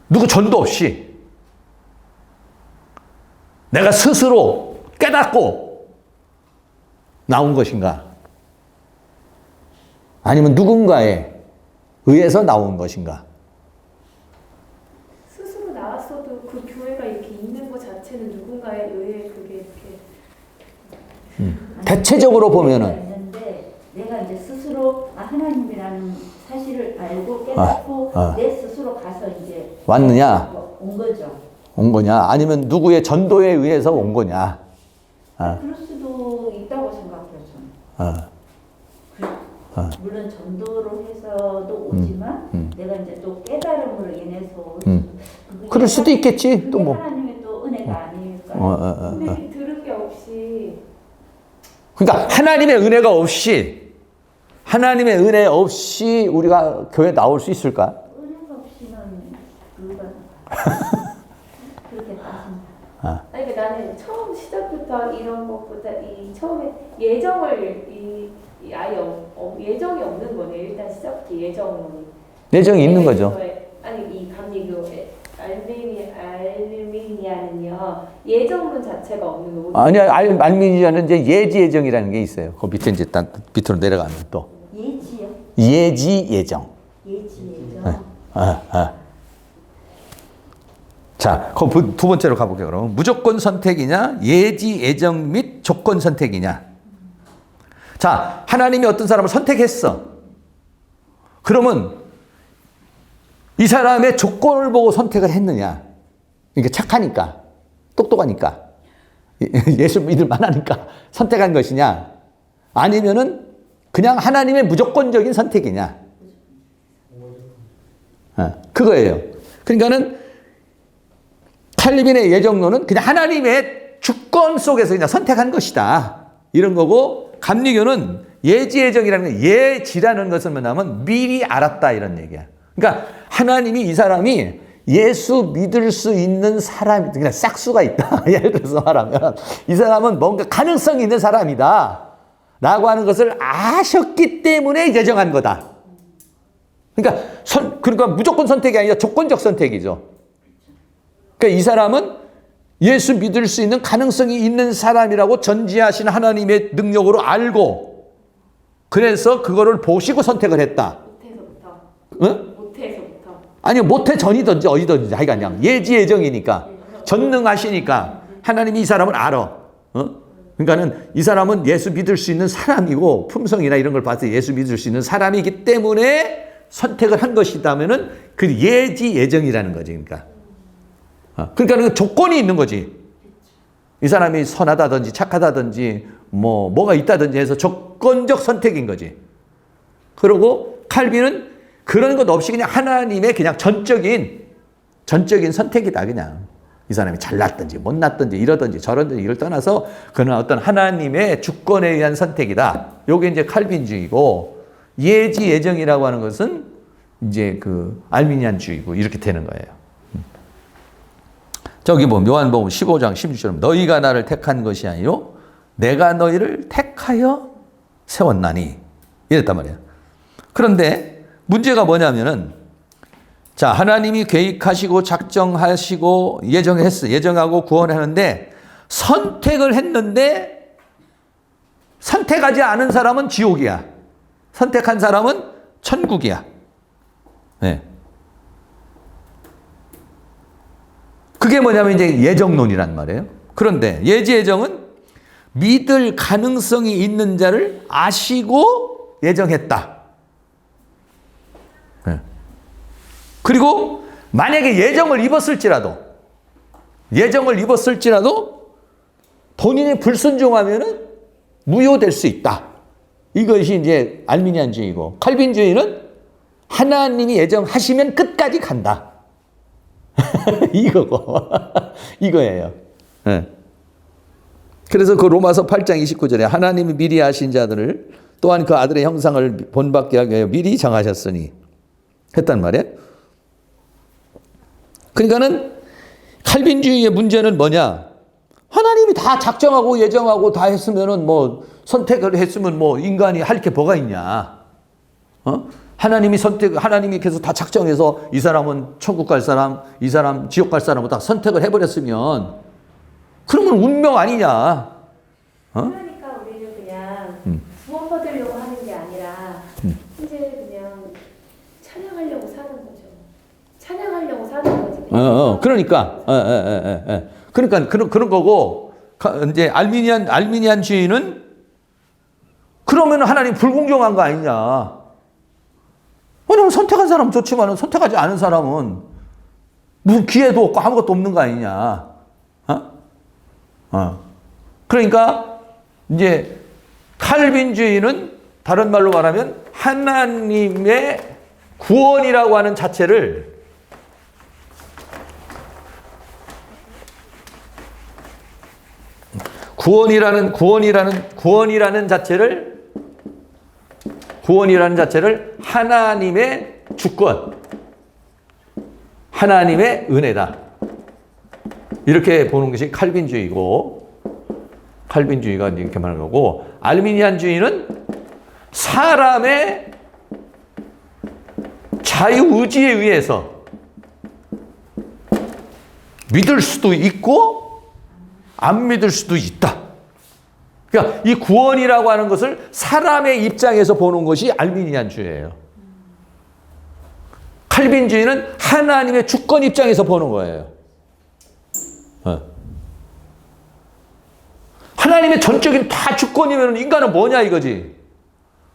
누구 전도 없이 내가 스스로 깨닫고 나온 것인가? 아니면 누군가에 의해서 나온 것인가? 스스로 나왔어도 그 교회가 이렇게 있는 것 자체는 누군가에 의해 그게 이렇게 대체적으로 보면은 있는데 내가 이제 스스로 하나님이라는 사실을 알고 깨닫고 내 스스로 가서 이제 왔느냐? 온 거죠. 온 거냐? 아니면 누구의 전도에 의해서 온 거냐? 그럴 수도 있다고 생각해요, 저는. 물론 전도로 해서도 오지만 내가 이제 또 깨달음으로 인해서 그럴 수도 있겠지. 또 뭐. 하나님의 또 은혜가 아닐까. 근데 들은 게 없이 그러니까 하나님의 은혜 없이 우리가 교회 나올 수 있을까? 은혜가 없이는 불가능. 그렇게 따진다. 아니 그러니까 나는 처음 시작부터 이런 것보다 이 처음에 예정을 아예 예정이 없는 거네. 일단 시작부터 예정이 있는 거죠. 아니 이 감리교 알미니아는요 예정론 자체가 없는 거고. 아니야, 알미니아는 이제 예지 예정이라는 게 있어요. 그 밑에 이제 밑으로 내려가면 또 예지요? 예지 예정. 예지 예정. 자, 그 두 번째로 가볼게요. 그럼 무조건 선택이냐, 예지 예정 및 조건 선택이냐. 자, 하나님이 어떤 사람을 선택했어. 그러면 이 사람의 조건을 보고 선택을 했느냐. 그러니까 착하니까, 똑똑하니까, 예수 믿을 만하니까 선택한 것이냐. 아니면은 그냥 하나님의 무조건적인 선택이냐. 그거예요. 그러니까는 칼빈의 예정론은 그냥 하나님의 주권 속에서 그냥 선택한 것이다. 이런 거고, 감리교는 예지예정이라는 게, 예지라는 것은 뭐냐면 미리 알았다 이런 얘기야. 그러니까 하나님이 이 사람이 예수 믿을 수 있는 사람이, 그냥 싹수가 있다. 예를 들어서 말하면 이 사람은 뭔가 가능성이 있는 사람이다 라고 하는 것을 아셨기 때문에 예정한 거다. 그러니까 무조건 선택이 아니라 조건적 선택이죠. 그러니까 이 사람은 예수 믿을 수 있는 가능성이 있는 사람이라고 전지하신 하나님의 능력으로 알고, 그래서 그거를 보시고 선택을 했다. 못해서부터. 응? 못해서부터. 아니, 못해 전이든지 어디든지 하여간 그냥 예지예정이니까, 전능하시니까 하나님이 이 사람을 알아. 그러니까는 이 사람은 예수 믿을 수 있는 사람이고, 품성이나 이런 걸 봐서 예수 믿을 수 있는 사람이기 때문에 선택을 한 것이다면은 그 예지예정이라는 거지. 그러니까 조건이 있는 거지. 이 사람이 선하다든지 착하다든지 뭐가 있다든지 해서 조건적 선택인 거지. 그리고 칼빈은 그런 것 없이 그냥 하나님의 그냥 전적인 선택이다. 그냥 이 사람이 잘났든지 못났든지 이러든지 저러든지 이걸 떠나서 그는 어떤 하나님의 주권에 의한 선택이다. 요게 이제 칼빈주의고, 예지 예정이라고 하는 것은 이제 그 알미니안주의고 이렇게 되는 거예요. 저기 요한복음 15장 16절, 너희가 나를 택한 것이 아니요 내가 너희를 택하여 세웠나니, 이랬단 말이에요. 그런데 문제가 뭐냐면은, 자, 하나님이 계획하시고 작정하시고 예정하고 구원하는데 선택을 했는데 선택하지 않은 사람은 지옥이야. 선택한 사람은 천국이야. 네. 그게 뭐냐면 이제 예정론이란 말이에요. 그런데 예지예정은 믿을 가능성이 있는 자를 아시고 예정했다. 네. 그리고 만약에 예정을 입었을지라도 본인이 불순종하면은 무효될 수 있다. 이것이 이제 알미니안주의고, 칼빈주의는 하나님이 예정하시면 끝까지 간다. 이거고. 이거예요. 네. 그래서 그 로마서 8장 29절에 하나님이 미리 아신 자들을 또한 그 아들의 형상을 본받게 하기 위하여 미리 정하셨으니 했단 말이에요. 그러니까는 칼빈주의의 문제는 뭐냐? 하나님이 다 작정하고 예정하고 다 했으면은 뭐 선택을 했으면 뭐 인간이 할 게 뭐가 있냐? 하나님이 계속 다 작정해서 이 사람은 천국 갈 사람, 이 사람 지옥 갈 사람을 다 선택을 해버렸으면 그러면 운명 아니냐? 그러니까 우리는 그냥 구원 받으려고 하는 게 아니라 이제 그냥 찬양하려고 사는 거죠. 찬양하려고 사는 거지. 그러니까, 그러니까 그런 거고, 이제 알미니안주의는 그러면 하나님 불공정한 거 아니냐? 왜냐면 선택한 사람은 좋지만 선택하지 않은 사람은 무슨 기회도 없고 아무것도 없는 거 아니냐? 그러니까 이제 칼빈주의는 다른 말로 말하면 하나님의 구원이라고 하는 자체를 구원이라는 자체를 하나님의 주권, 하나님의 은혜다. 이렇게 보는 것이 칼빈주의고, 칼빈주의가 이렇게 말하는 거고, 알미니안주의는 사람의 자유의지에 의해서 믿을 수도 있고 안 믿을 수도 있다. 그러니까 이 구원이라고 하는 것을 사람의 입장에서 보는 것이 알미니안주의예요. 칼빈주의는 하나님의 주권 입장에서 보는 거예요. 하나님의 전적인 다 주권이면 인간은 뭐냐 이거지.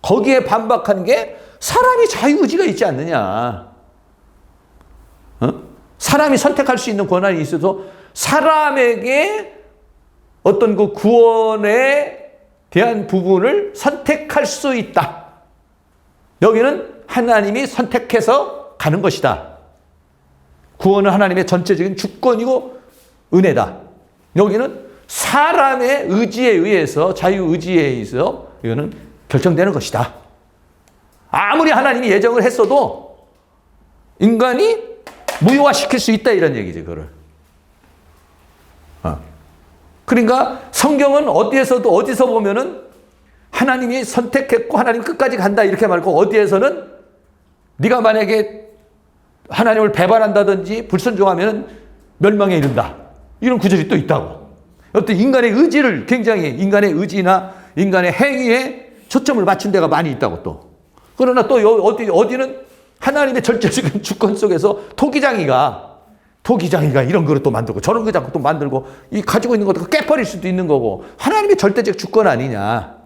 거기에 반박하는 게 사람이 자유의지가 있지 않느냐. 사람이 선택할 수 있는 권한이 있어서 사람에게 어떤 그 구원에 대한 부분을 선택할 수 있다. 여기는 하나님이 선택해서 가는 것이다. 구원은 하나님의 전체적인 주권이고 은혜다. 여기는 사람의 의지에 의해서, 자유의지에 의해서 이거는 결정되는 것이다. 아무리 하나님이 예정을 했어도 인간이 무효화시킬 수 있다 이런 얘기지, 그거를. 그러니까 성경은 어디서 보면은 하나님이 선택했고 하나님 끝까지 간다 이렇게 말고, 어디에서는 네가 만약에 하나님을 배반한다든지 불순종하면 멸망에 이른다. 이런 구절이 또 있다고. 어떤 인간의 의지를 굉장히, 인간의 의지나 인간의 행위에 초점을 맞춘 데가 많이 있다고 또. 그러나 또 어디는 하나님의 절대적인 주권 속에서 토기장이가 이런 거를 또 만들고 저런 거 또 만들고 이 가지고 있는 것도 깨버릴 수도 있는 거고, 하나님의 절대적 주권 아니냐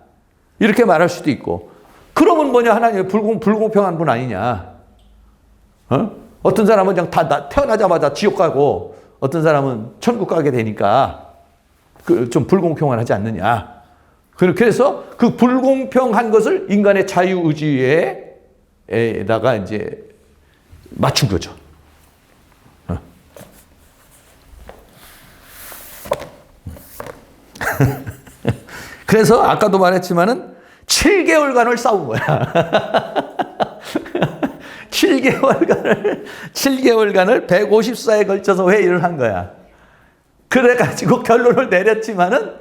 이렇게 말할 수도 있고, 그러면 뭐냐, 하나님의 불공평한 분 아니냐. 어떤 사람은 그냥 다 태어나자마자 지옥 가고 어떤 사람은 천국 가게 되니까 좀 불공평하지 않느냐. 그래서 그 불공평한 것을 인간의 자유의지에다가 이제 맞춘 거죠. 그래서 아까도 말했지만은 7개월간을 싸운 거야. 7개월간을 154에 걸쳐서 회의를 한 거야. 그래가지고 결론을 내렸지만은,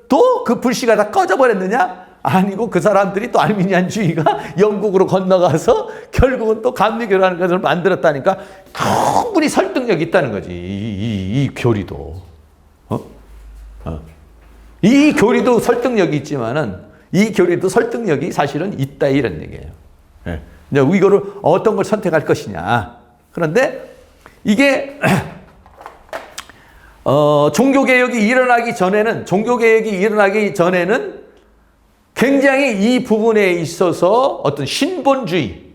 또 그 불씨가 다 꺼져버렸느냐? 아니고 그 사람들이 또 알미니안주의가 영국으로 건너가서 결국은 또 감리교라는 것을 만들었다니까 충분히 설득력이 있다는 거지. 이 교리도. 이 교리도 설득력이 있지만은 이 교리도 설득력이 사실은 있다 이런 얘기예요. 예. 이제 이거를 어떤 걸 선택할 것이냐. 그런데 이게 종교개혁이 일어나기 전에는 굉장히 이 부분에 있어서 어떤 신본주의,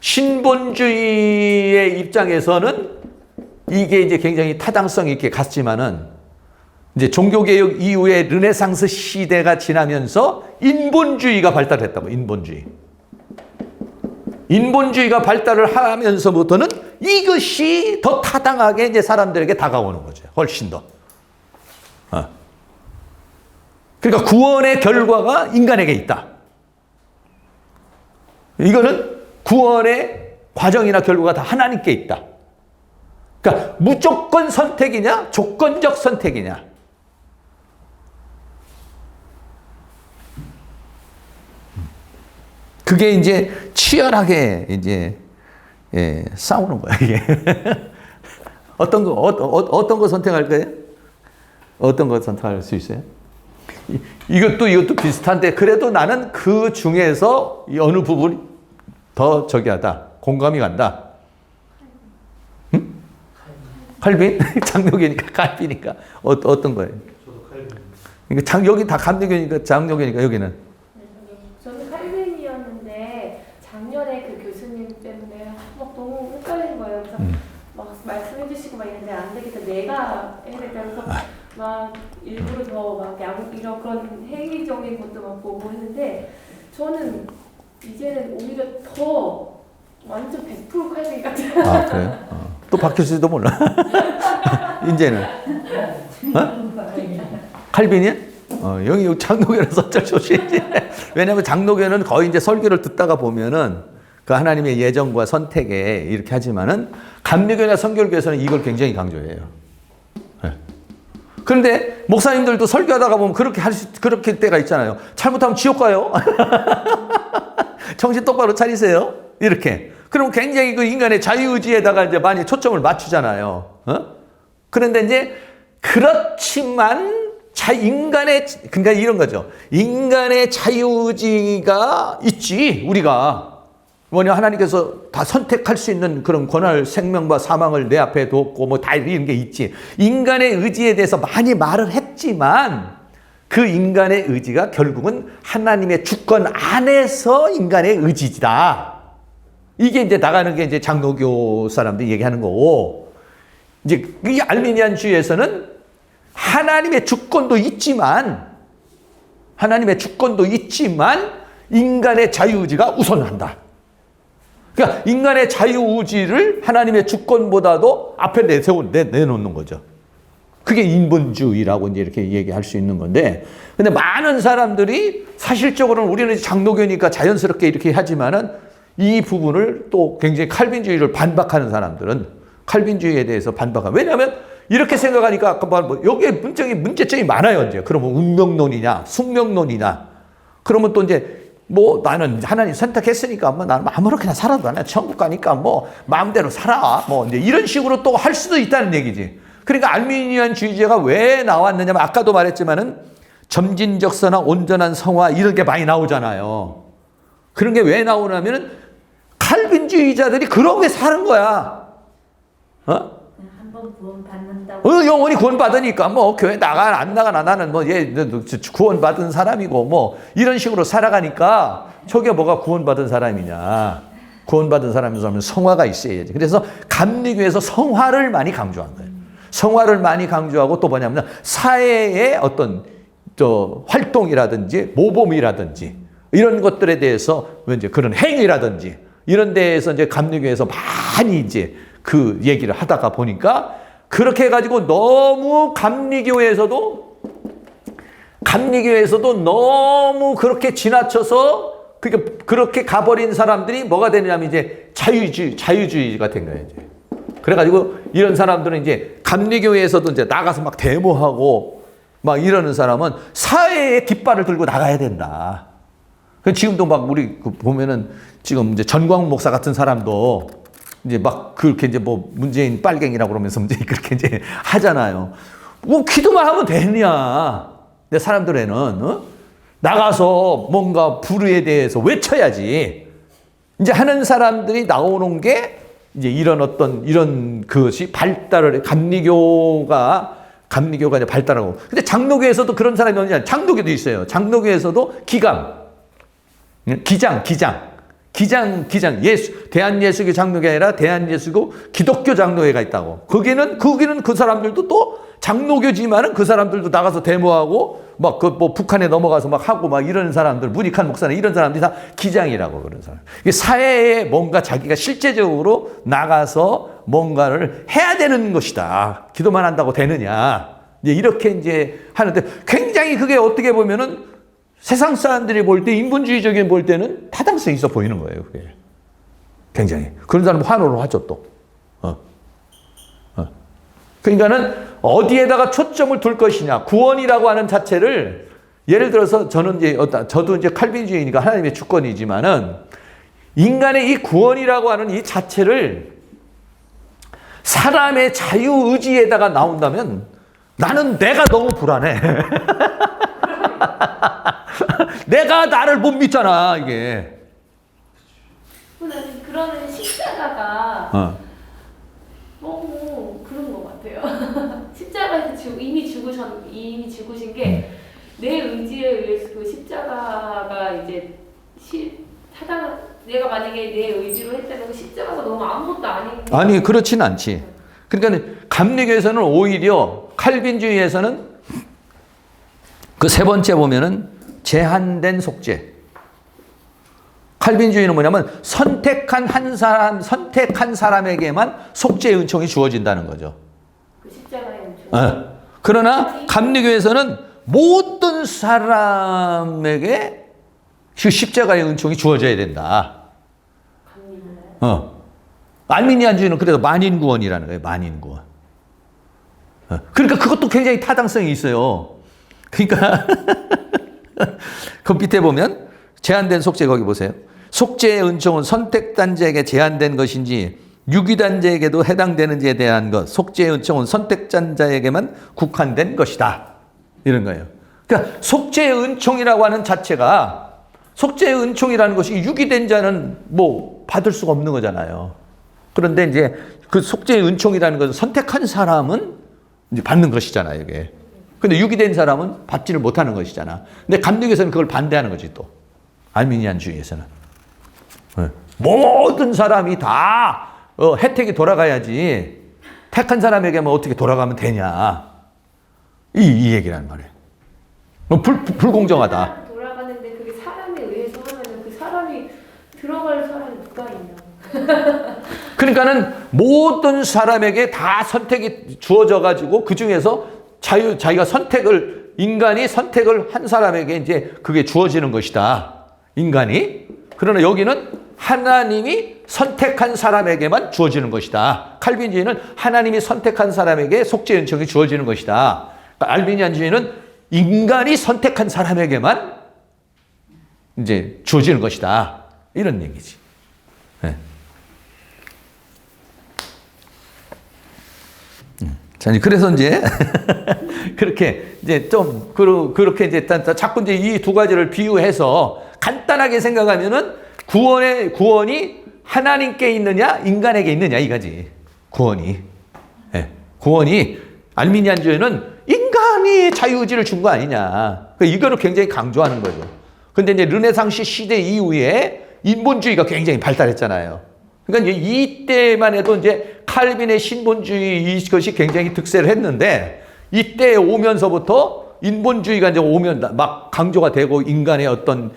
신본주의의 입장에서는 이게 이제 굉장히 타당성이 있게 갔지만은 이제 종교개혁 이후에 르네상스 시대가 지나면서 인본주의가 발달했다고, 인본주의. 인본주의가 발달을 하면서부터는 이것이 더 타당하게 이제 사람들에게 다가오는 거죠. 훨씬 더. 그러니까 구원의 결과가 인간에게 있다. 이거는 구원의 과정이나 결과가 다 하나님께 있다. 그러니까 무조건 선택이냐, 조건적 선택이냐. 그게 이제 치열하게 이제 싸우는 거야, 이게. 어떤 거 선택할 거예요? 어떤 거 선택할 수 있어요? 이것도 비슷한데, 그래도 나는 그 중에서 어느 부분이 더 저기하다, 공감이 간다. 응? 칼빈? 장로교니까 칼빈이니까. 어떤 거예요? 저도 칼빈. 그러니까 여기 다 감리교니까 장로교니까 여기는. 저는 칼빈이었는데 작년에 그 교수님 때문에 막 너무 헷갈린 거예요. 그래서 막 말씀해 주시고 막 이랬는데 안 되겠다. 내가 해야 되겠다. 그래서 막 일부러 더막 이런 그런 행위적인 것도 막 보고 했는데 저는 이제는 오히려 더 완전 100% 칼빈 같아요. 아, 그래요? 또 바뀔지도 몰라. 이제는. 칼빈이야? 여기 장로교라서 어쩔 수 없이. 왜냐면 장로교는 거의 이제 설교를 듣다가 보면은 그 하나님의 예정과 선택에 이렇게 하지만은 감리교나 선결교에서는 이걸 굉장히 강조해요. 네. 그런데 목사님들도 설교하다가 보면 그렇게 때가 있잖아요. 잘못하면 지옥 가요. 정신 똑바로 차리세요. 이렇게. 그럼 굉장히 그 인간의 자유의지에다가 이제 많이 초점을 맞추잖아요. 그런데 이제 그렇지만 그러니까 이런 거죠. 인간의 자유의지가 있지, 우리가. 뭐냐, 하나님께서 다 선택할 수 있는 그런 권한을, 생명과 사망을 내 앞에 뒀고, 뭐 다 이런 게 있지. 인간의 의지에 대해서 많이 말을 했지만, 그 인간의 의지가 결국은 하나님의 주권 안에서 인간의 의지다. 이게 이제 나가는 게 이제 장로교 사람들이 얘기하는 거고, 이제 이 알미니안주의에서는 하나님의 주권도 있지만 인간의 자유의지가 우선한다. 그러니까 인간의 자유의지를 하나님의 주권보다도 앞에 내놓는 거죠. 그게 인본주의라고 이제 이렇게 얘기할 수 있는 건데, 근데 많은 사람들이 사실적으로는 우리는 장로교니까 자연스럽게 이렇게 하지만은 이 부분을 또 굉장히 칼빈주의를 반박하는 사람들은 칼빈주의에 대해서 반박하는. 왜냐하면 이렇게 생각하니까 뭐 여기에 문제점이 많아요. 이제 그러면 운명론이냐, 숙명론이냐. 그러면 또 이제 뭐 나는 하나님 선택했으니까 뭐 나는 아무렇게나 살아도 나는 천국 가니까 뭐 마음대로 살아. 뭐 이제 이런 식으로 또 할 수도 있다는 얘기지. 그러니까 알미니안주의제가 왜 나왔느냐면 아까도 말했지만은 점진적서나 온전한 성화 이런 게 많이 나오잖아요. 그런 게 왜 나오냐면은 칼빈주의자들이 그러게 사는 거야. 한번 구원 받는다고. 영원히 구원받으니까 뭐 교회 나가 안 나가나 나는 뭐 얘 구원받은 사람이고 뭐 이런 식으로 살아가니까 저게 뭐가 구원받은 사람이냐. 구원받은 사람이라면 성화가 있어야지. 그래서 감리교에서 성화를 많이 강조한 거예요. 성화를 많이 강조하고 또 뭐냐면 사회의 어떤 활동이라든지 모범이라든지 이런 것들에 대해서 이제 그런 행위라든지 이런 데에서 이제 감리교에서 많이 이제 그 얘기를 하다가 보니까 그렇게 해가지고 너무 감리교에서도 너무 그렇게 지나쳐서 그렇게 가버린 사람들이 뭐가 되느냐면 이제 자유주의가 된 거예요. 이제. 그래가지고 이런 사람들은 이제 감리교에서도 이제 나가서 막 데모하고 막 이러는 사람은 사회의 깃발을 들고 나가야 된다. 지금도 막 우리 보면은 지금 이제 전광훈 목사 같은 사람도 이제 막 그렇게 이제 뭐 문재인 빨갱이라고 그러면서 문재인 그렇게 이제 하잖아요. 뭐 기도만 하면 되냐. 근데 사람들에는 나가서 뭔가 불의에 대해서 외쳐야지. 이제 하는 사람들이 나오는 게 이제 이런 것이 발달을 감리교가 이제 발달하고. 근데 장로교에서도 그런 사람이 어디냐? 장로교도 있어요. 장로교에서도 기장 대한예수교 장로회가 아니라 대한예수교 기독교 장로회가 있다고. 거기는 그 사람들도 또 장로교지만은 그 사람들도 나가서 데모하고 막 뭐 북한에 넘어가서 막 하고 막 이런 사람들, 문익환 목사는 이런 사람들이 다 기장이라고 그런 사람. 이게 사회에 뭔가 자기가 실제적으로 나가서 뭔가를 해야 되는 것이다. 기도만 한다고 되느냐. 이제 이렇게 이제 하는데 굉장히 그게 어떻게 보면은 세상 사람들이 볼 때 인본주의적인 볼 때는 타당성이 있어 보이는 거예요. 그게 굉장히 그런 사람 환호를 하죠 또. 그러니까는 어디에다가 초점을 둘 것이냐. 구원이라고 하는 자체를 예를 들어서 저도 이제 칼빈주의니까 하나님의 주권이지만은 인간의 이 구원이라고 하는 이 자체를 사람의 자유의지에다가 나온다면 나는 내가 너무 불안해. 내가 나를 못 믿잖아, 이게. 그러는 십자가가 너무 그런 것 같아요. 십자가에서 이미 죽으신 게 내 의지에 의해서 그 십자가가 이제 내가 만약에 내 의지로 했다면 그 십자가가 너무 아무것도 아니 그렇진 않지. 그러니까 감리교에서는 오히려 칼빈주의에서는 그 세 번째 보면은 제한된 속죄. 칼빈주의는 뭐냐면 선택한 사람에게만 속죄의 은총이 주어진다는 거죠. 그 십자가의 은총. 그러나 감리교에서는 모든 사람에게 그 십자가의 은총이 주어져야 된다. 알미니안주의는 그래서 만인구원이라는 거예요. 만인구원. 그러니까 그것도 굉장히 타당성이 있어요. 그러니까 그 밑에 보면 제한된 속죄 거기 보세요. 속죄의 은총은 선택단자에게 제한된 것인지 유기단자에게도 해당되는지에 대한 것. 속죄의 은총은 선택단자에게만 국한된 것이다. 이런 거예요. 그러니까 속죄의 은총이라고 하는 자체가 속죄의 은총이라는 것이 유기된 자는 뭐 받을 수가 없는 거잖아요. 그런데 이제 그 속죄의 은총이라는 것은 선택한 사람은 이제 받는 것이잖아요, 이게. 근데 유기된 사람은 받지를 못하는 것이잖아. 근데 감리교에서는 그걸 반대하는 거지, 또. 알미니안주의에서는. 모든 사람이 다 혜택이 돌아가야지 택한 사람에게만 어떻게 돌아가면 되냐. 이 얘기란 말이에요. 불공정하다. 돌아가는데 그게 사람에 의해서 하면은 그 사람이 들어갈 사람이 누가 있냐. 그러니까는 모든 사람에게 다 선택이 주어져 가지고 그 중에서 자기가 인간이 선택을 한 사람에게 이제 그게 주어지는 것이다. 인간이. 그러나 여기는 하나님이 선택한 사람에게만 주어지는 것이다. 칼빈주의는 하나님이 선택한 사람에게 속죄의 은총이 주어지는 것이다. 그러니까 알비니안주의는 인간이 선택한 사람에게만 이제 주어지는 것이다. 이런 얘기지. 네. 자, 그래서 이제 그렇게 이제 좀 그렇게 이제 자꾸 이제 이 두 가지를 비유해서 간단하게 생각하면은 구원이 하나님께 있느냐 인간에게 있느냐 이거지. 구원이. 네. 구원이 알미니안주의는 인간이 자유의지를 준 거 아니냐. 이거를 굉장히 강조하는 거죠. 근데 이제 르네상스 시대 이후에 인본주의가 굉장히 발달했잖아요. 그러니까 이제 이때만 해도 이제 칼빈의 신본주의 이것이 굉장히 득세를 했는데 이때 오면서부터 인본주의가 이제 오면 막 강조가 되고 인간의 어떤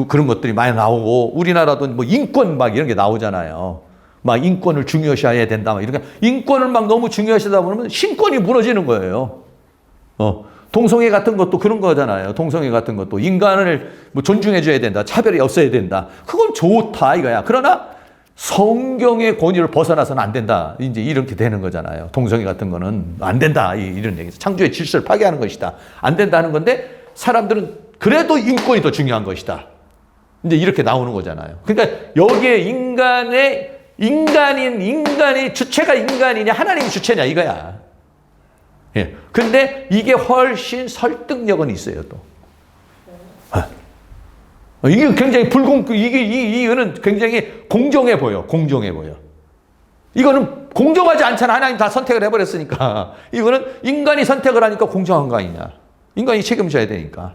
그런 것들이 많이 나오고 우리나라도 뭐 인권 막 이런 게 나오잖아요. 막 인권을 중요시해야 된다. 막 이렇게 인권을 막 너무 중요시하다 보면 신권이 무너지는 거예요. 동성애 같은 것도 그런 거잖아요. 동성애 같은 것도 인간을 뭐 존중해줘야 된다. 차별이 없어야 된다. 그건 좋다 이거야. 그러나 성경의 권위를 벗어나서는 안 된다. 이제 이렇게 되는 거잖아요. 동성애 같은 거는 안 된다. 이런 얘기. 창조의 질서를 파괴하는 것이다. 안 된다는 건데 사람들은 그래도 인권이 더 중요한 것이다. 이제 이렇게 나오는 거잖아요. 그러니까 여기에 인간이 주체가 인간이냐 하나님이 주체냐 이거야. 예. 근데 이게 훨씬 설득력은 있어요, 또. 이게 굉장히 이거는 굉장히 공정해 보여. 이거는 공정하지 않잖아. 하나님 다 선택을 해버렸으니까. 이거는 인간이 선택을 하니까 공정한 거 아니냐. 인간이 책임져야 되니까.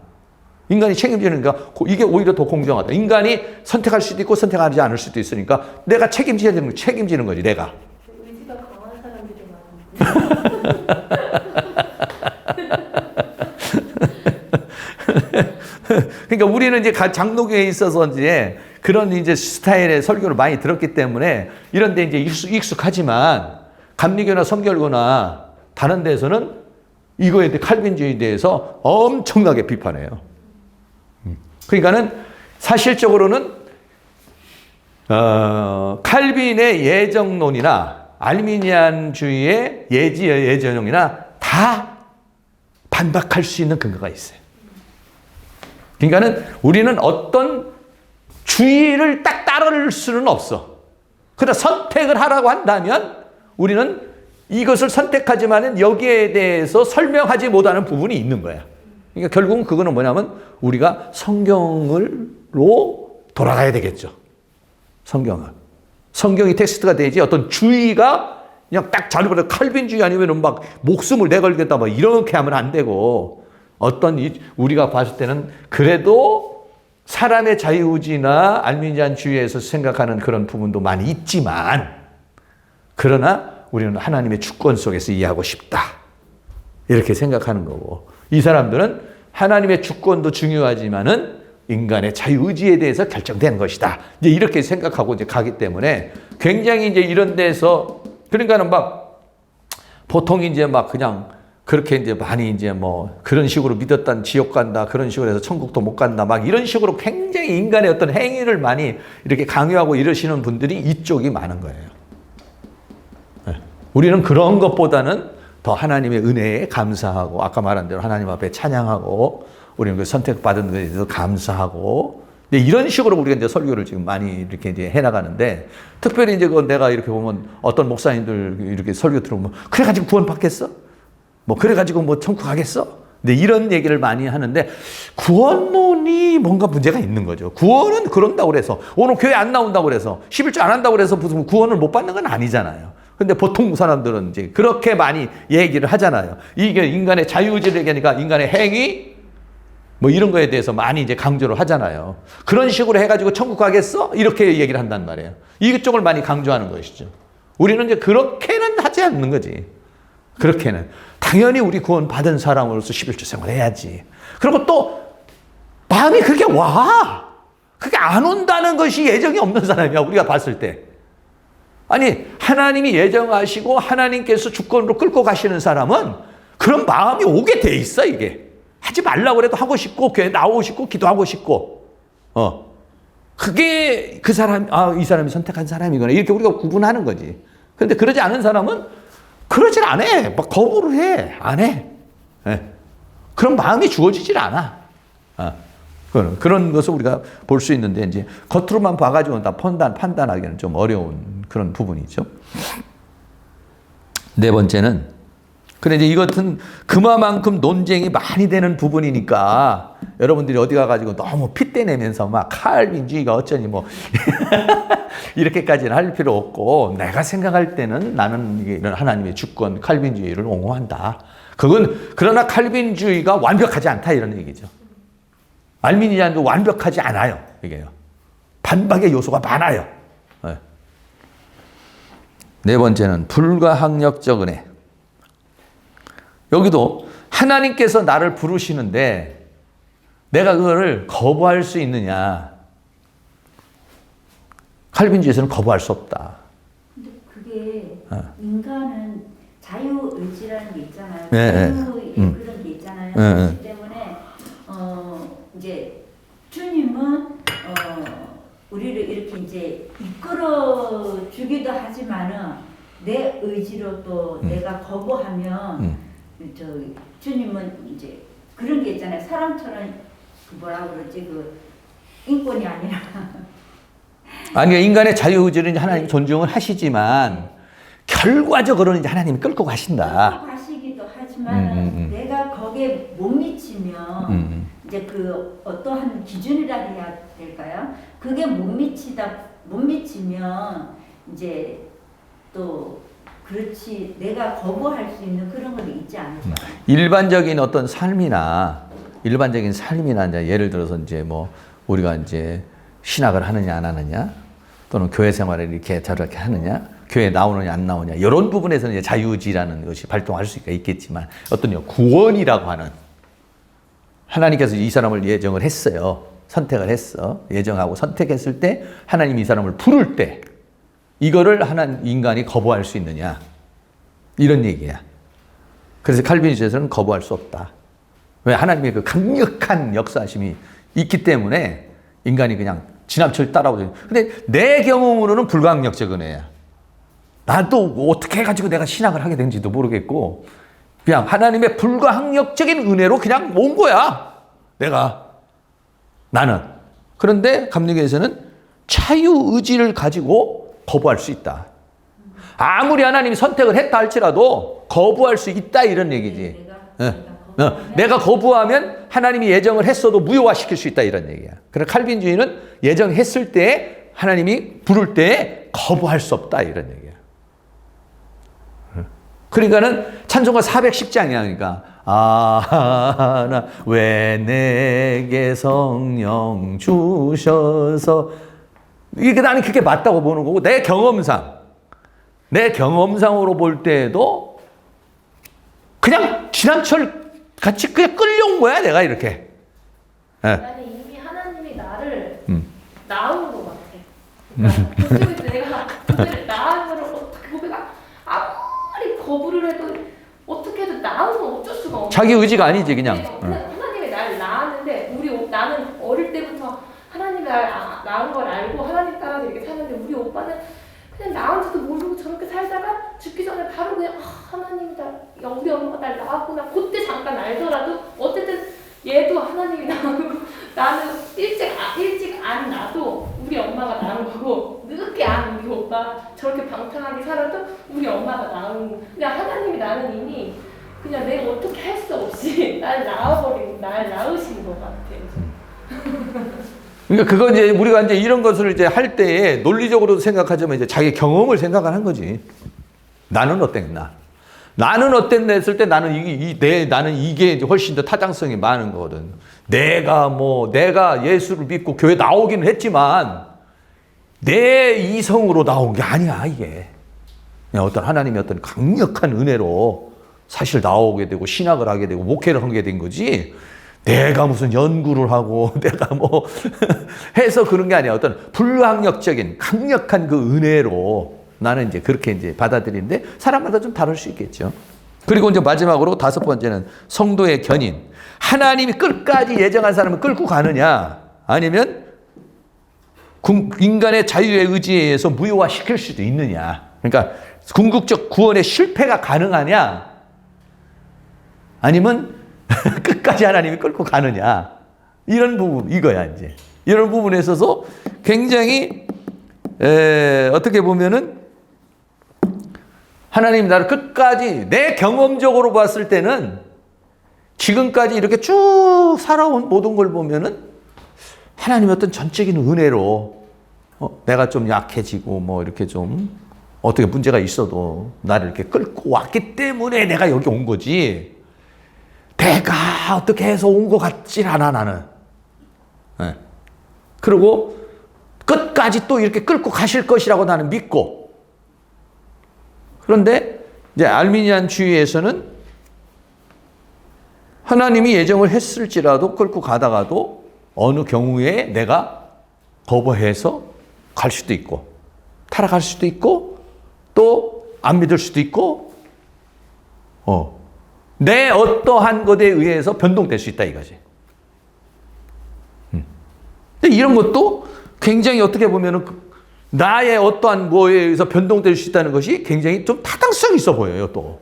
인간이 책임지니까 이게 오히려 더 공정하다. 인간이 선택할 수도 있고 선택하지 않을 수도 있으니까 내가 책임져야 되는 거 책임지는 거지 내가. 의지가 강한 사람들이 그러니까 우리는 이제 장로교에 있어서 이제 그런 이제 스타일의 설교를 많이 들었기 때문에 이런 데 이제 익숙하지만 감리교나 성결교나 다른 데서는 이거에 대해 칼빈주의에 대해서 엄청나게 비판해요. 그러니까는 사실적으로는 칼빈의 예정론이나 알미니안주의의 예정론이나 다 반박할 수 있는 근거가 있어요. 그러니까는 우리는 어떤 주의를 딱 따를 수는 없어. 그러나 선택을 하라고 한다면 우리는 이것을 선택하지만은 여기에 대해서 설명하지 못하는 부분이 있는 거야. 그러니까 결국은 그거는 뭐냐면 우리가 성경으로 돌아가야 되겠죠. 성경이 텍스트가 되지 어떤 주의가 그냥 딱 잘못 칼빈주의 아니면은 막 목숨을 내걸겠다 막 이렇게 하면 안 되고 어떤 우리가 봤을 때는 그래도 사람의 자유의지나 알미니안주의에서 생각하는 그런 부분도 많이 있지만 그러나 우리는 하나님의 주권 속에서 이해하고 싶다. 이렇게 생각하는 거고 이 사람들은 하나님의 주권도 중요하지만은 인간의 자유의지에 대해서 결정된 것이다. 이제 이렇게 생각하고 이제 가기 때문에 굉장히 이제 이런 데서 그러니까는 막 보통 이제 막 그냥 그렇게 이제 많이 이제 뭐 그런 식으로 믿었던 지옥 간다. 그런 식으로 해서 천국도 못 간다. 막 이런 식으로 굉장히 인간의 어떤 행위를 많이 이렇게 강요하고 이러시는 분들이 이쪽이 많은 거예요. 네. 우리는 그런 것보다는 더 하나님의 은혜에 감사하고 아까 말한 대로 하나님 앞에 찬양하고 우리는 그 선택받은 것에 대해서 감사하고 이런 식으로 우리가 이제 설교를 지금 많이 이렇게 이제 해나가는데 특별히 이제 그 내가 이렇게 보면 어떤 목사님들 이렇게 설교 들어보면 그래가지고 구원 받겠어? 뭐 그래가지고 뭐 천국 가겠어? 근데 이런 얘기를 많이 하는데 구원론이 뭔가 문제가 있는 거죠. 구원은 그런다고 그래서 오늘 교회 안 나온다고 그래서 11조 안 한다고 그래서 무슨 구원을 못 받는 건 아니잖아요. 근데 보통 사람들은 이제 그렇게 많이 얘기를 하잖아요. 이게 인간의 자유의지를 얘기하니까 인간의 행위 뭐 이런 거에 대해서 많이 이제 강조를 하잖아요. 그런 식으로 해가지고 천국 가겠어? 이렇게 얘기를 한단 말이에요. 이쪽을 많이 강조하는 것이죠. 우리는 이제 그렇게는 하지 않는 거지. 그렇게는. 당연히 우리 구원 받은 사람으로서 11조 생활해야지. 그리고 또 마음이 그렇게 와. 그게 안 온다는 것이 예정이 없는 사람이야. 우리가 봤을 때. 아니 하나님이 예정하시고 하나님께서 주권으로 끌고 가시는 사람은 그런 마음이 오게 돼 있어. 이게. 하지 말라고 그래도 하고 싶고 교회 나오고 싶고 기도하고 싶고 그게 그 사람 이 사람이 선택한 사람이거나 이렇게 우리가 구분하는 거지. 그런데 그러지 않은 사람은 그러질 안 해. 막 거부를 해. 안 해. 네. 그런 마음이 주어지질 않아. 그런 것을 우리가 볼 수 있는데 이제 겉으로만 봐가지고 다 판단하기는 좀 어려운 그런 부분이죠. 네 번째는 그런데 이제 이것은 그만큼 논쟁이 많이 되는 부분이니까 여러분들이 어디 가가지고 너무 핏대내면서 막 칼빈주의가 어쩌니 뭐 이렇게까지는 할 필요 없고 내가 생각할 때는 나는 이런 하나님의 주권 칼빈주의를 옹호한다. 그러나 칼빈주의가 완벽하지 않다 이런 얘기죠. 알미니안도 완벽하지 않아요. 이게요. 반박의 요소가 많아요. 네 번째는 불가항력적 은혜. 여기도 하나님께서 나를 부르시는데 내가 그거를 거부할 수 있느냐. 칼빈주의에서는 거부할 수 없다. 근데 그게 인간은 자유의지라는 게 있잖아요. 네, 자유의 그런 게 있잖아요. 그렇기 때문에 이제 주님은 우리를 이렇게 이제 이끌어 주기도 하지만은 내 의지로 또 내가 거부하면 주님은 이제 그런 게 있잖아요. 사람처럼 뭐라 그러지 인권이 아니라 아니 인간의 자유의지는 하나님 존중을 하시지만 결과적으로는 이제 하나님이 끌고 가신다. 끌고 가시기도 하지만 내가 거기에 못 미치면 이제 그 어떠한 기준이라 해야 될까요? 그게 못 미치면 이제 또 그렇지 내가 거부할 수 있는 그런 건 있지 않을까? 일반적인 어떤 삶이나 일반적인 삶이나 이제 예를 들어서 이제 뭐 우리가 이제 신학을 하느냐 안 하느냐 또는 교회 생활을 이렇게 저렇게 하느냐 교회 나오느냐 안 나오냐 이런 부분에서는 이제 자유의지라는 것이 발동할 수가 있겠지만 어떤 구원이라고 하는 하나님께서 이 사람을 예정을 했어요. 선택을 했어. 예정하고 선택했을 때 하나님이 이 사람을 부를 때 이거를 인간이 거부할 수 있느냐 이런 얘기야. 그래서 칼빈주의에서는 거부할 수 없다. 왜? 하나님의 그 강력한 역사심이 있기 때문에 인간이 그냥 지나쳐 따라오죠. 근데 내 경험으로는 불가항력적 은혜야. 나도 어떻게 해가지고 내가 신학을 하게 된지도 모르겠고 그냥 하나님의 불가항력적인 은혜로 그냥 온 거야. 나는. 그런데 감리교에서는 자유의지를 가지고 거부할 수 있다. 아무리 하나님이 선택을 했다 할지라도 거부할 수 있다 이런 얘기지. 내가 거부하면 하나님이 예정을 했어도 무효화시킬 수 있다 이런 얘기야. 그래서 칼빈주의는 예정했을 때 하나님이 부를 때 거부할 수 없다 이런 얘기야. 그러니까는 찬송가 410장이야. 그러니까 나 왜 내게 성령 주셔서 이게 나는 그게 맞다고 보는 거고 내 경험상으로 볼 때에도 그냥 지난철 같이 그냥 끌려온 거야 내가 이렇게. 나는 이미 하나님이 나를 낳은 것 같아. 그러니까 그쪽에서 내가 그들을 낳은 거를 어떻게 내가 아무리 거부를 해도 어떻게 해도 낳은 건 어쩔 수가 없어. 자기 의지가 아니지 그냥. 하나님이 나를 낳았는데 나는 어릴 때부터 하나님이 나를 낳은 걸 알고 하나님 따라서 이렇게 사는데 우리 오빠는 그냥 낳은지도 모르고 저렇게 살다가 죽기 전에 바로 그냥 하나님이 우리 엄마가 날 낳았구나 그때 잠깐 알더라도 어쨌든 얘도 하나님이 낳은 거 나는 일찍 안 나도 우리 엄마가 낳은 거고 늦게 안 우리 오빠 저렇게 방탕하게 살아도 우리 엄마가 낳은 거 그냥 하나님이 나는 이미 그냥 내가 어떻게 할 수 없이 날 낳으신 것 같아. 그러니까 그거 이제 우리가 이제 이런 것을 이제 할 때에 논리적으로 생각하자면 이제 자기 경험을 생각하는 거지. 나는 어땠나? 나는 어땠나 했을 때 나는 이게 이제 훨씬 더 타당성이 많은 거거든. 내가 예수를 믿고 교회 나오기는 했지만 내 이성으로 나온 게 아니야, 이게. 그냥 어떤 하나님의 어떤 강력한 은혜로 사실 나오게 되고 신학을 하게 되고 목회를 하게 된 거지. 내가 무슨 연구를 하고 내가 뭐 해서 그런 게 아니야. 어떤 불가항력적인 강력한 그 은혜로 나는 이제 그렇게 이제 받아들이는데 사람마다 좀 다를 수 있겠죠. 그리고 이제 마지막으로 5번째는 성도의 견인. 하나님이 끝까지 예정한 사람을 끌고 가느냐 아니면 인간의 자유의 의지에 의해서 무효화시킬 수도 있느냐. 그러니까 궁극적 구원의 실패가 가능하냐 아니면 끝까지 하나님이 끌고 가느냐 이런 부분 이거야 이제 이런 부분에 있어서 굉장히 어떻게 보면은 하나님이 나를 끝까지 내 경험적으로 봤을 때는 지금까지 이렇게 쭉 살아온 모든 걸 보면은 하나님의 어떤 전적인 은혜로 내가 좀 약해지고 뭐 이렇게 좀 어떻게 문제가 있어도 나를 이렇게 끌고 왔기 때문에 내가 여기 온 거지. 내가 어떻게 해서 온 것 같진 않아 나는. 네. 그리고 끝까지 또 이렇게 끌고 가실 것이라고 나는 믿고. 그런데 이제 알미니안주의에서는 하나님이 예정을 했을지라도 끌고 가다가도 어느 경우에 내가 거부해서 갈 수도 있고 타락할 수도 있고 또 안 믿을 수도 있고 내 어떠한 것에 의해서 변동될 수 있다 이거지. 근데 이런 것도 굉장히 어떻게 보면은 나의 어떠한 뭐에 의해서 변동될 수 있다는 것이 굉장히 좀 타당성이 있어 보여요 또.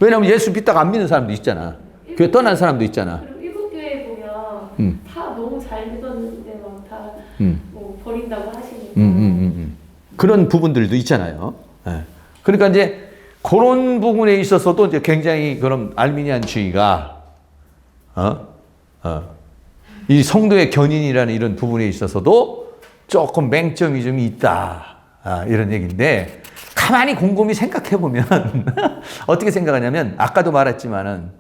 왜냐하면 예수 믿다가 안 믿는 사람도 있잖아. 교회 떠난 사람도 있잖아. 그리고 일곱 교회 보면 다 너무 잘 믿었는데 막 다 뭐 버린다고 하시니까. 그런 부분들도 있잖아요. 그러니까 이제 그런 부분에 있어서도 이제 굉장히 그런 알미니안주의가 이 성도의 견인이라는 이런 부분에 있어서도 조금 맹점이 좀 있다 이런 얘기인데 가만히 곰곰이 생각해 보면 어떻게 생각하냐면 아까도 말했지만은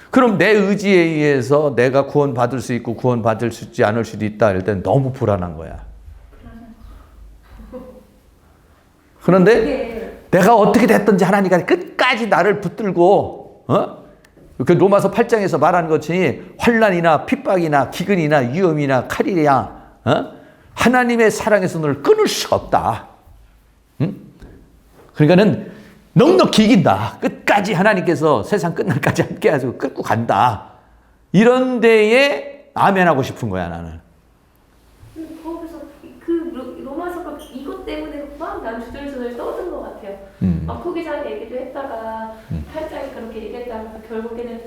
그럼 내 의지에 의해서 내가 구원받을 수 있고 구원받을 수 있지 않을 수도 있다 할 때는 너무 불안한 거야. 그런데 내가 어떻게 됐든지 하나님이 끝까지 나를 붙들고 그 로마서 8장에서 말하는 것이 환난이나 핍박이나 기근이나 위험이나 칼이야 하나님의 사랑에서 너를 끊을 수가 없다. 그러니까는 넉넉히 이긴다. 끝까지 하나님께서 세상 끝날까지 함께 하시고 끌고 간다. 이런 데에 아멘하고 싶은 거야 나는. 거기서 그 로마서가 이것 때문에 막 난 주절주절 떠든 것 같아요. 막 후기장 얘기도 했다가 8장이 그렇게 얘기했다가 결국에는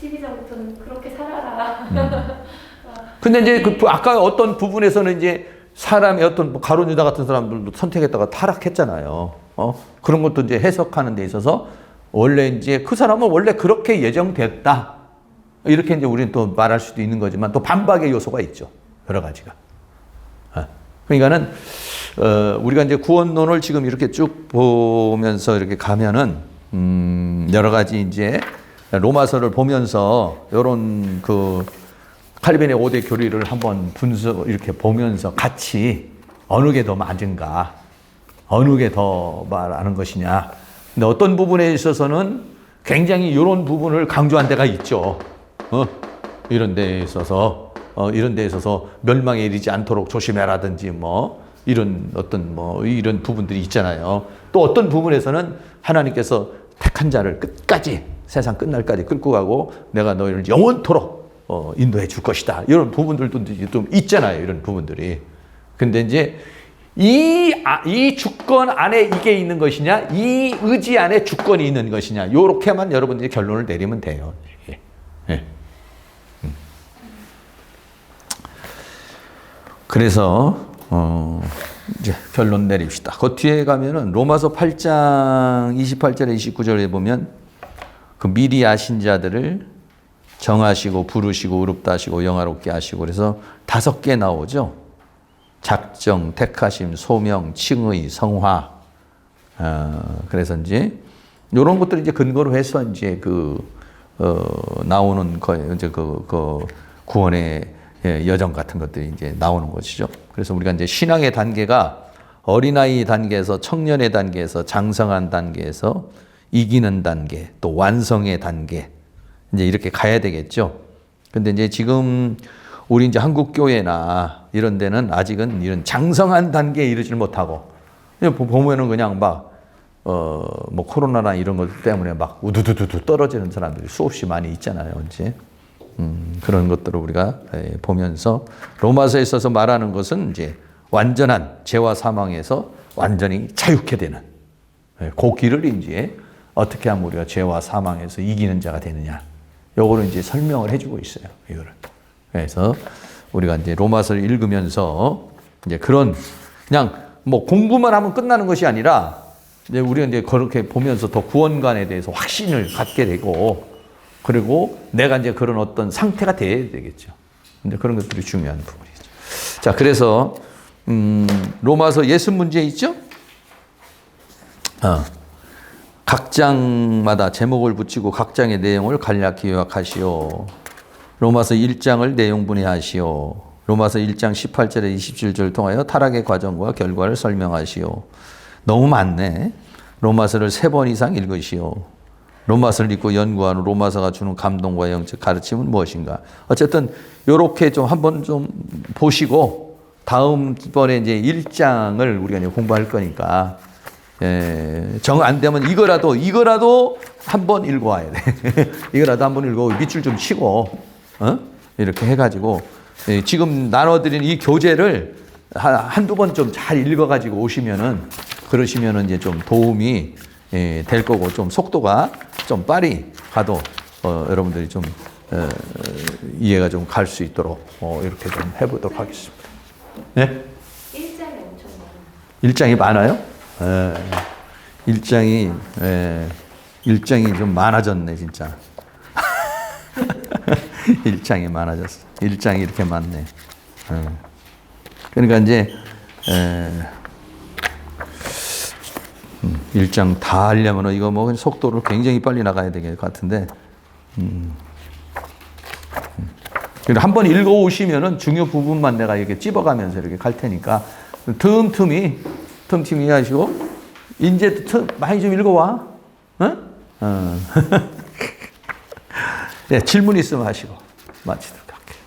12장부터는 그렇게 살아라. 근데 이제 그 아까 어떤 부분에서는 이제 사람의 어떤 뭐 가룟 유다 같은 사람들도 선택했다가 타락했잖아요. 그런 것도 이제 해석하는 데 있어서 원래 이제 그 사람은 원래 그렇게 예정됐다. 이렇게 이제 우리는 또 말할 수도 있는 거지만 또 반박의 요소가 있죠. 여러 가지가. 그러니까는 우리가 이제 구원론을 지금 이렇게 쭉 보면서 이렇게 가면은 여러 가지 이제 로마서를 보면서 이런 그 칼빈의 5대 교리를 한번 분석 이렇게 보면서 같이 어느 게 더 맞은가, 어느 게 더 말하는 것이냐. 근데 어떤 부분에 있어서는 굉장히 이런 부분을 강조한 데가 있죠. 이런 데에 있어서 멸망에 이르지 않도록 조심해라든지 뭐 이런 어떤 뭐 이런 부분들이 있잖아요. 또 어떤 부분에서는 하나님께서 택한 자를 끝까지 세상 끝날까지 끌고 가고 내가 너희를 영원토록 인도해 줄 것이다. 이런 부분들도 좀 있잖아요. 이런 부분들이. 근데 이제 이 주권 안에 이게 있는 것이냐, 이 의지 안에 주권이 있는 것이냐, 요렇게만 여러분들이 결론을 내리면 돼요. 예. 그래서 이제 결론 내립시다. 그 뒤에 가면은 로마서 8장 28절에 29절에 보면 그 미리 아신 자들을 정하시고 부르시고 의롭다 하시고 영화롭게 하시고 그래서 5개 나오죠. 작정, 택하심, 소명, 칭의, 성화. 그래서 이제 이런 것들을 이제 근거로 해서 이제 나오는 이제 그 구원의 여정 같은 것들이 이제 나오는 것이죠. 그래서 우리가 이제 신앙의 단계가 어린아이 단계에서 청년의 단계에서 장성한 단계에서 이기는 단계, 또 완성의 단계, 이제 이렇게 가야 되겠죠. 근데 이제 지금 우리 이제 한국 교회나 이런 데는 아직은 이런 장성한 단계에 이르질 못하고, 보면은 그냥 뭐 코로나나 이런 것 때문에 막 우두두두 떨어지는 사람들이 수없이 많이 있잖아요, 이제. 그런 것들을 우리가 보면서 로마서에 있어서 말하는 것은 이제 완전한 죄와 사망에서 완전히 자유케 되는 그 길을 이제 어떻게 하면 우리가 죄와 사망에서 이기는 자가 되느냐. 요거를 이제 설명을 해주고 있어요. 이거를. 그래서 우리가 이제 로마서를 읽으면서 이제 그런 그냥 뭐 공부만 하면 끝나는 것이 아니라 이제 우리가 이제 그렇게 보면서 더 구원관에 대해서 확신을 갖게 되고 그리고 내가 이제 그런 어떤 상태가 돼야 되겠죠. 근데 그런 것들이 중요한 부분이죠. 자, 그래서 로마서 예수 문제 있죠? 각 장마다 제목을 붙이고 각 장의 내용을 간략히 요약하시오. 로마서 1장을 내용분해하시오. 로마서 1장 18절에 27절 통하여 타락의 과정과 결과를 설명하시오. 너무 많네. 로마서를 3번 이상 읽으시오. 로마서를 읽고 연구하는 로마서가 주는 감동과 영적 가르침은 무엇인가? 어쨌든 요렇게 좀 한번 좀 보시고 다음번에 이제 1장을 우리가 이제 공부할 거니까 정 안 되면 이거라도 한번 읽어와야 돼. 이거라도 한번 읽고 밑줄 좀 치고 이렇게 해가지고 지금 나눠드린 이 교재를 한두 번 좀 잘 읽어가지고 오시면은 그러시면은 이제 좀 도움이 될 거고 좀 속도가 좀 빨리 가도 여러분들이 좀 이해가 좀 갈 수 있도록 이렇게 좀 해보도록 하겠습니다. 네? 1장이 엄청 많아요. 1장이 많아요? 1장이 좀 많아졌네 진짜. 1장이 많아졌어. 1장이 이렇게 많네. 그러니까 이제 1장 다 하려면 이거 뭐 속도를 굉장히 빨리 나가야 될 것 같은데 한번 읽어오시면은 중요 부분만 내가 이렇게 찝어가면서 이렇게 갈 테니까 틈틈이 하시고 이제 많이 좀 읽어와. 어? 네, 질문 있으면 하시고 마치도록 할게요.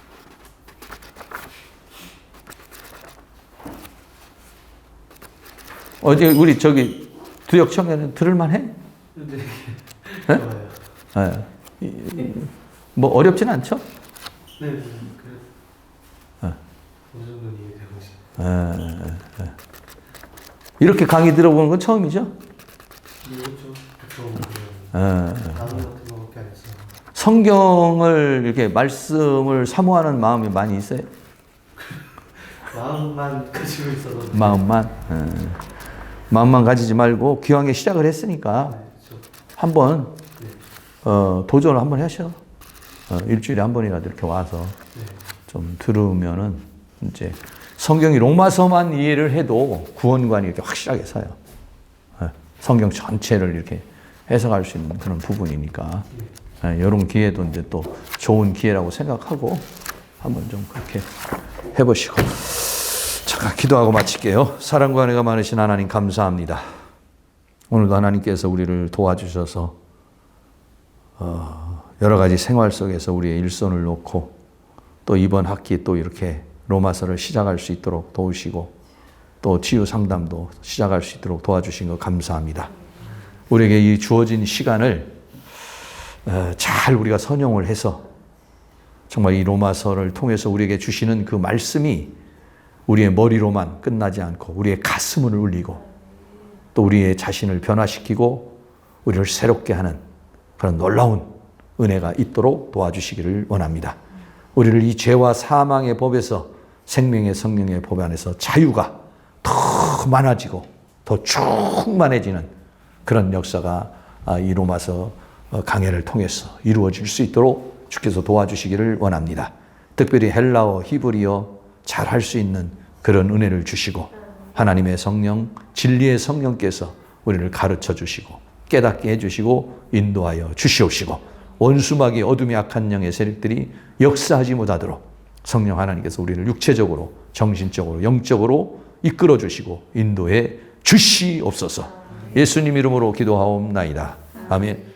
어제 우리 저기 두역 청년은 들을만해? 네. 네? 좋아요. 네. 뭐 어렵진 않죠? 네. 그 어. 어느 정도는 이해되고 있어요. 이렇게 강의 들어보는 건 처음이죠? 그렇죠. 보통 그냥 어. 단어 같은 거밖에 안 했어요. 성경을 이렇게 말씀을 사모하는 마음이 많이 있어요? 마음만 가지고 있어도. 마음만? 마음만 가지지 말고 기왕에 시작을 했으니까 네, 그렇죠. 한번 네. 도전을 한번 하셔. 일주일에 한 번이라도 이렇게 와서 네. 좀 들으면은 이제 성경이 로마서만 이해를 해도 구원관이 이렇게 확실하게 서요. 성경 전체를 이렇게 해석할 수 있는 그런 부분이니까 이런 기회도 이제 또 좋은 기회라고 생각하고 한번 좀 그렇게 해보시고 잠깐 기도하고 마칠게요. 사랑과 은혜가 많으신 하나님 감사합니다. 오늘도 하나님께서 우리를 도와주셔서 여러 가지 생활 속에서 우리의 일손을 놓고 또 이번 학기 또 이렇게 로마서를 시작할 수 있도록 도우시고 또 치유 상담도 시작할 수 있도록 도와주신 것 감사합니다. 우리에게 이 주어진 시간을 잘 우리가 선용을 해서 정말 이 로마서를 통해서 우리에게 주시는 그 말씀이 우리의 머리로만 끝나지 않고 우리의 가슴을 울리고 또 우리의 자신을 변화시키고 우리를 새롭게 하는 그런 놀라운 은혜가 있도록 도와주시기를 원합니다. 우리를 이 죄와 사망의 법에서 생명의 성령의 법 안에서 자유가 더 많아지고 더 충만해지는 그런 역사가 이 로마서 강해를 통해서 이루어질 수 있도록 주께서 도와주시기를 원합니다. 특별히 헬라어, 히브리어 잘 할 수 있는 그런 은혜를 주시고 하나님의 성령, 진리의 성령께서 우리를 가르쳐 주시고 깨닫게 해주시고 인도하여 주시옵시고 원수마귀 어둠의 악한 영의 세력들이 역사하지 못하도록 성령 하나님께서 우리를 육체적으로 정신적으로 영적으로 이끌어 주시고 인도해 주시옵소서. 예수님 이름으로 기도하옵나이다. 아멘.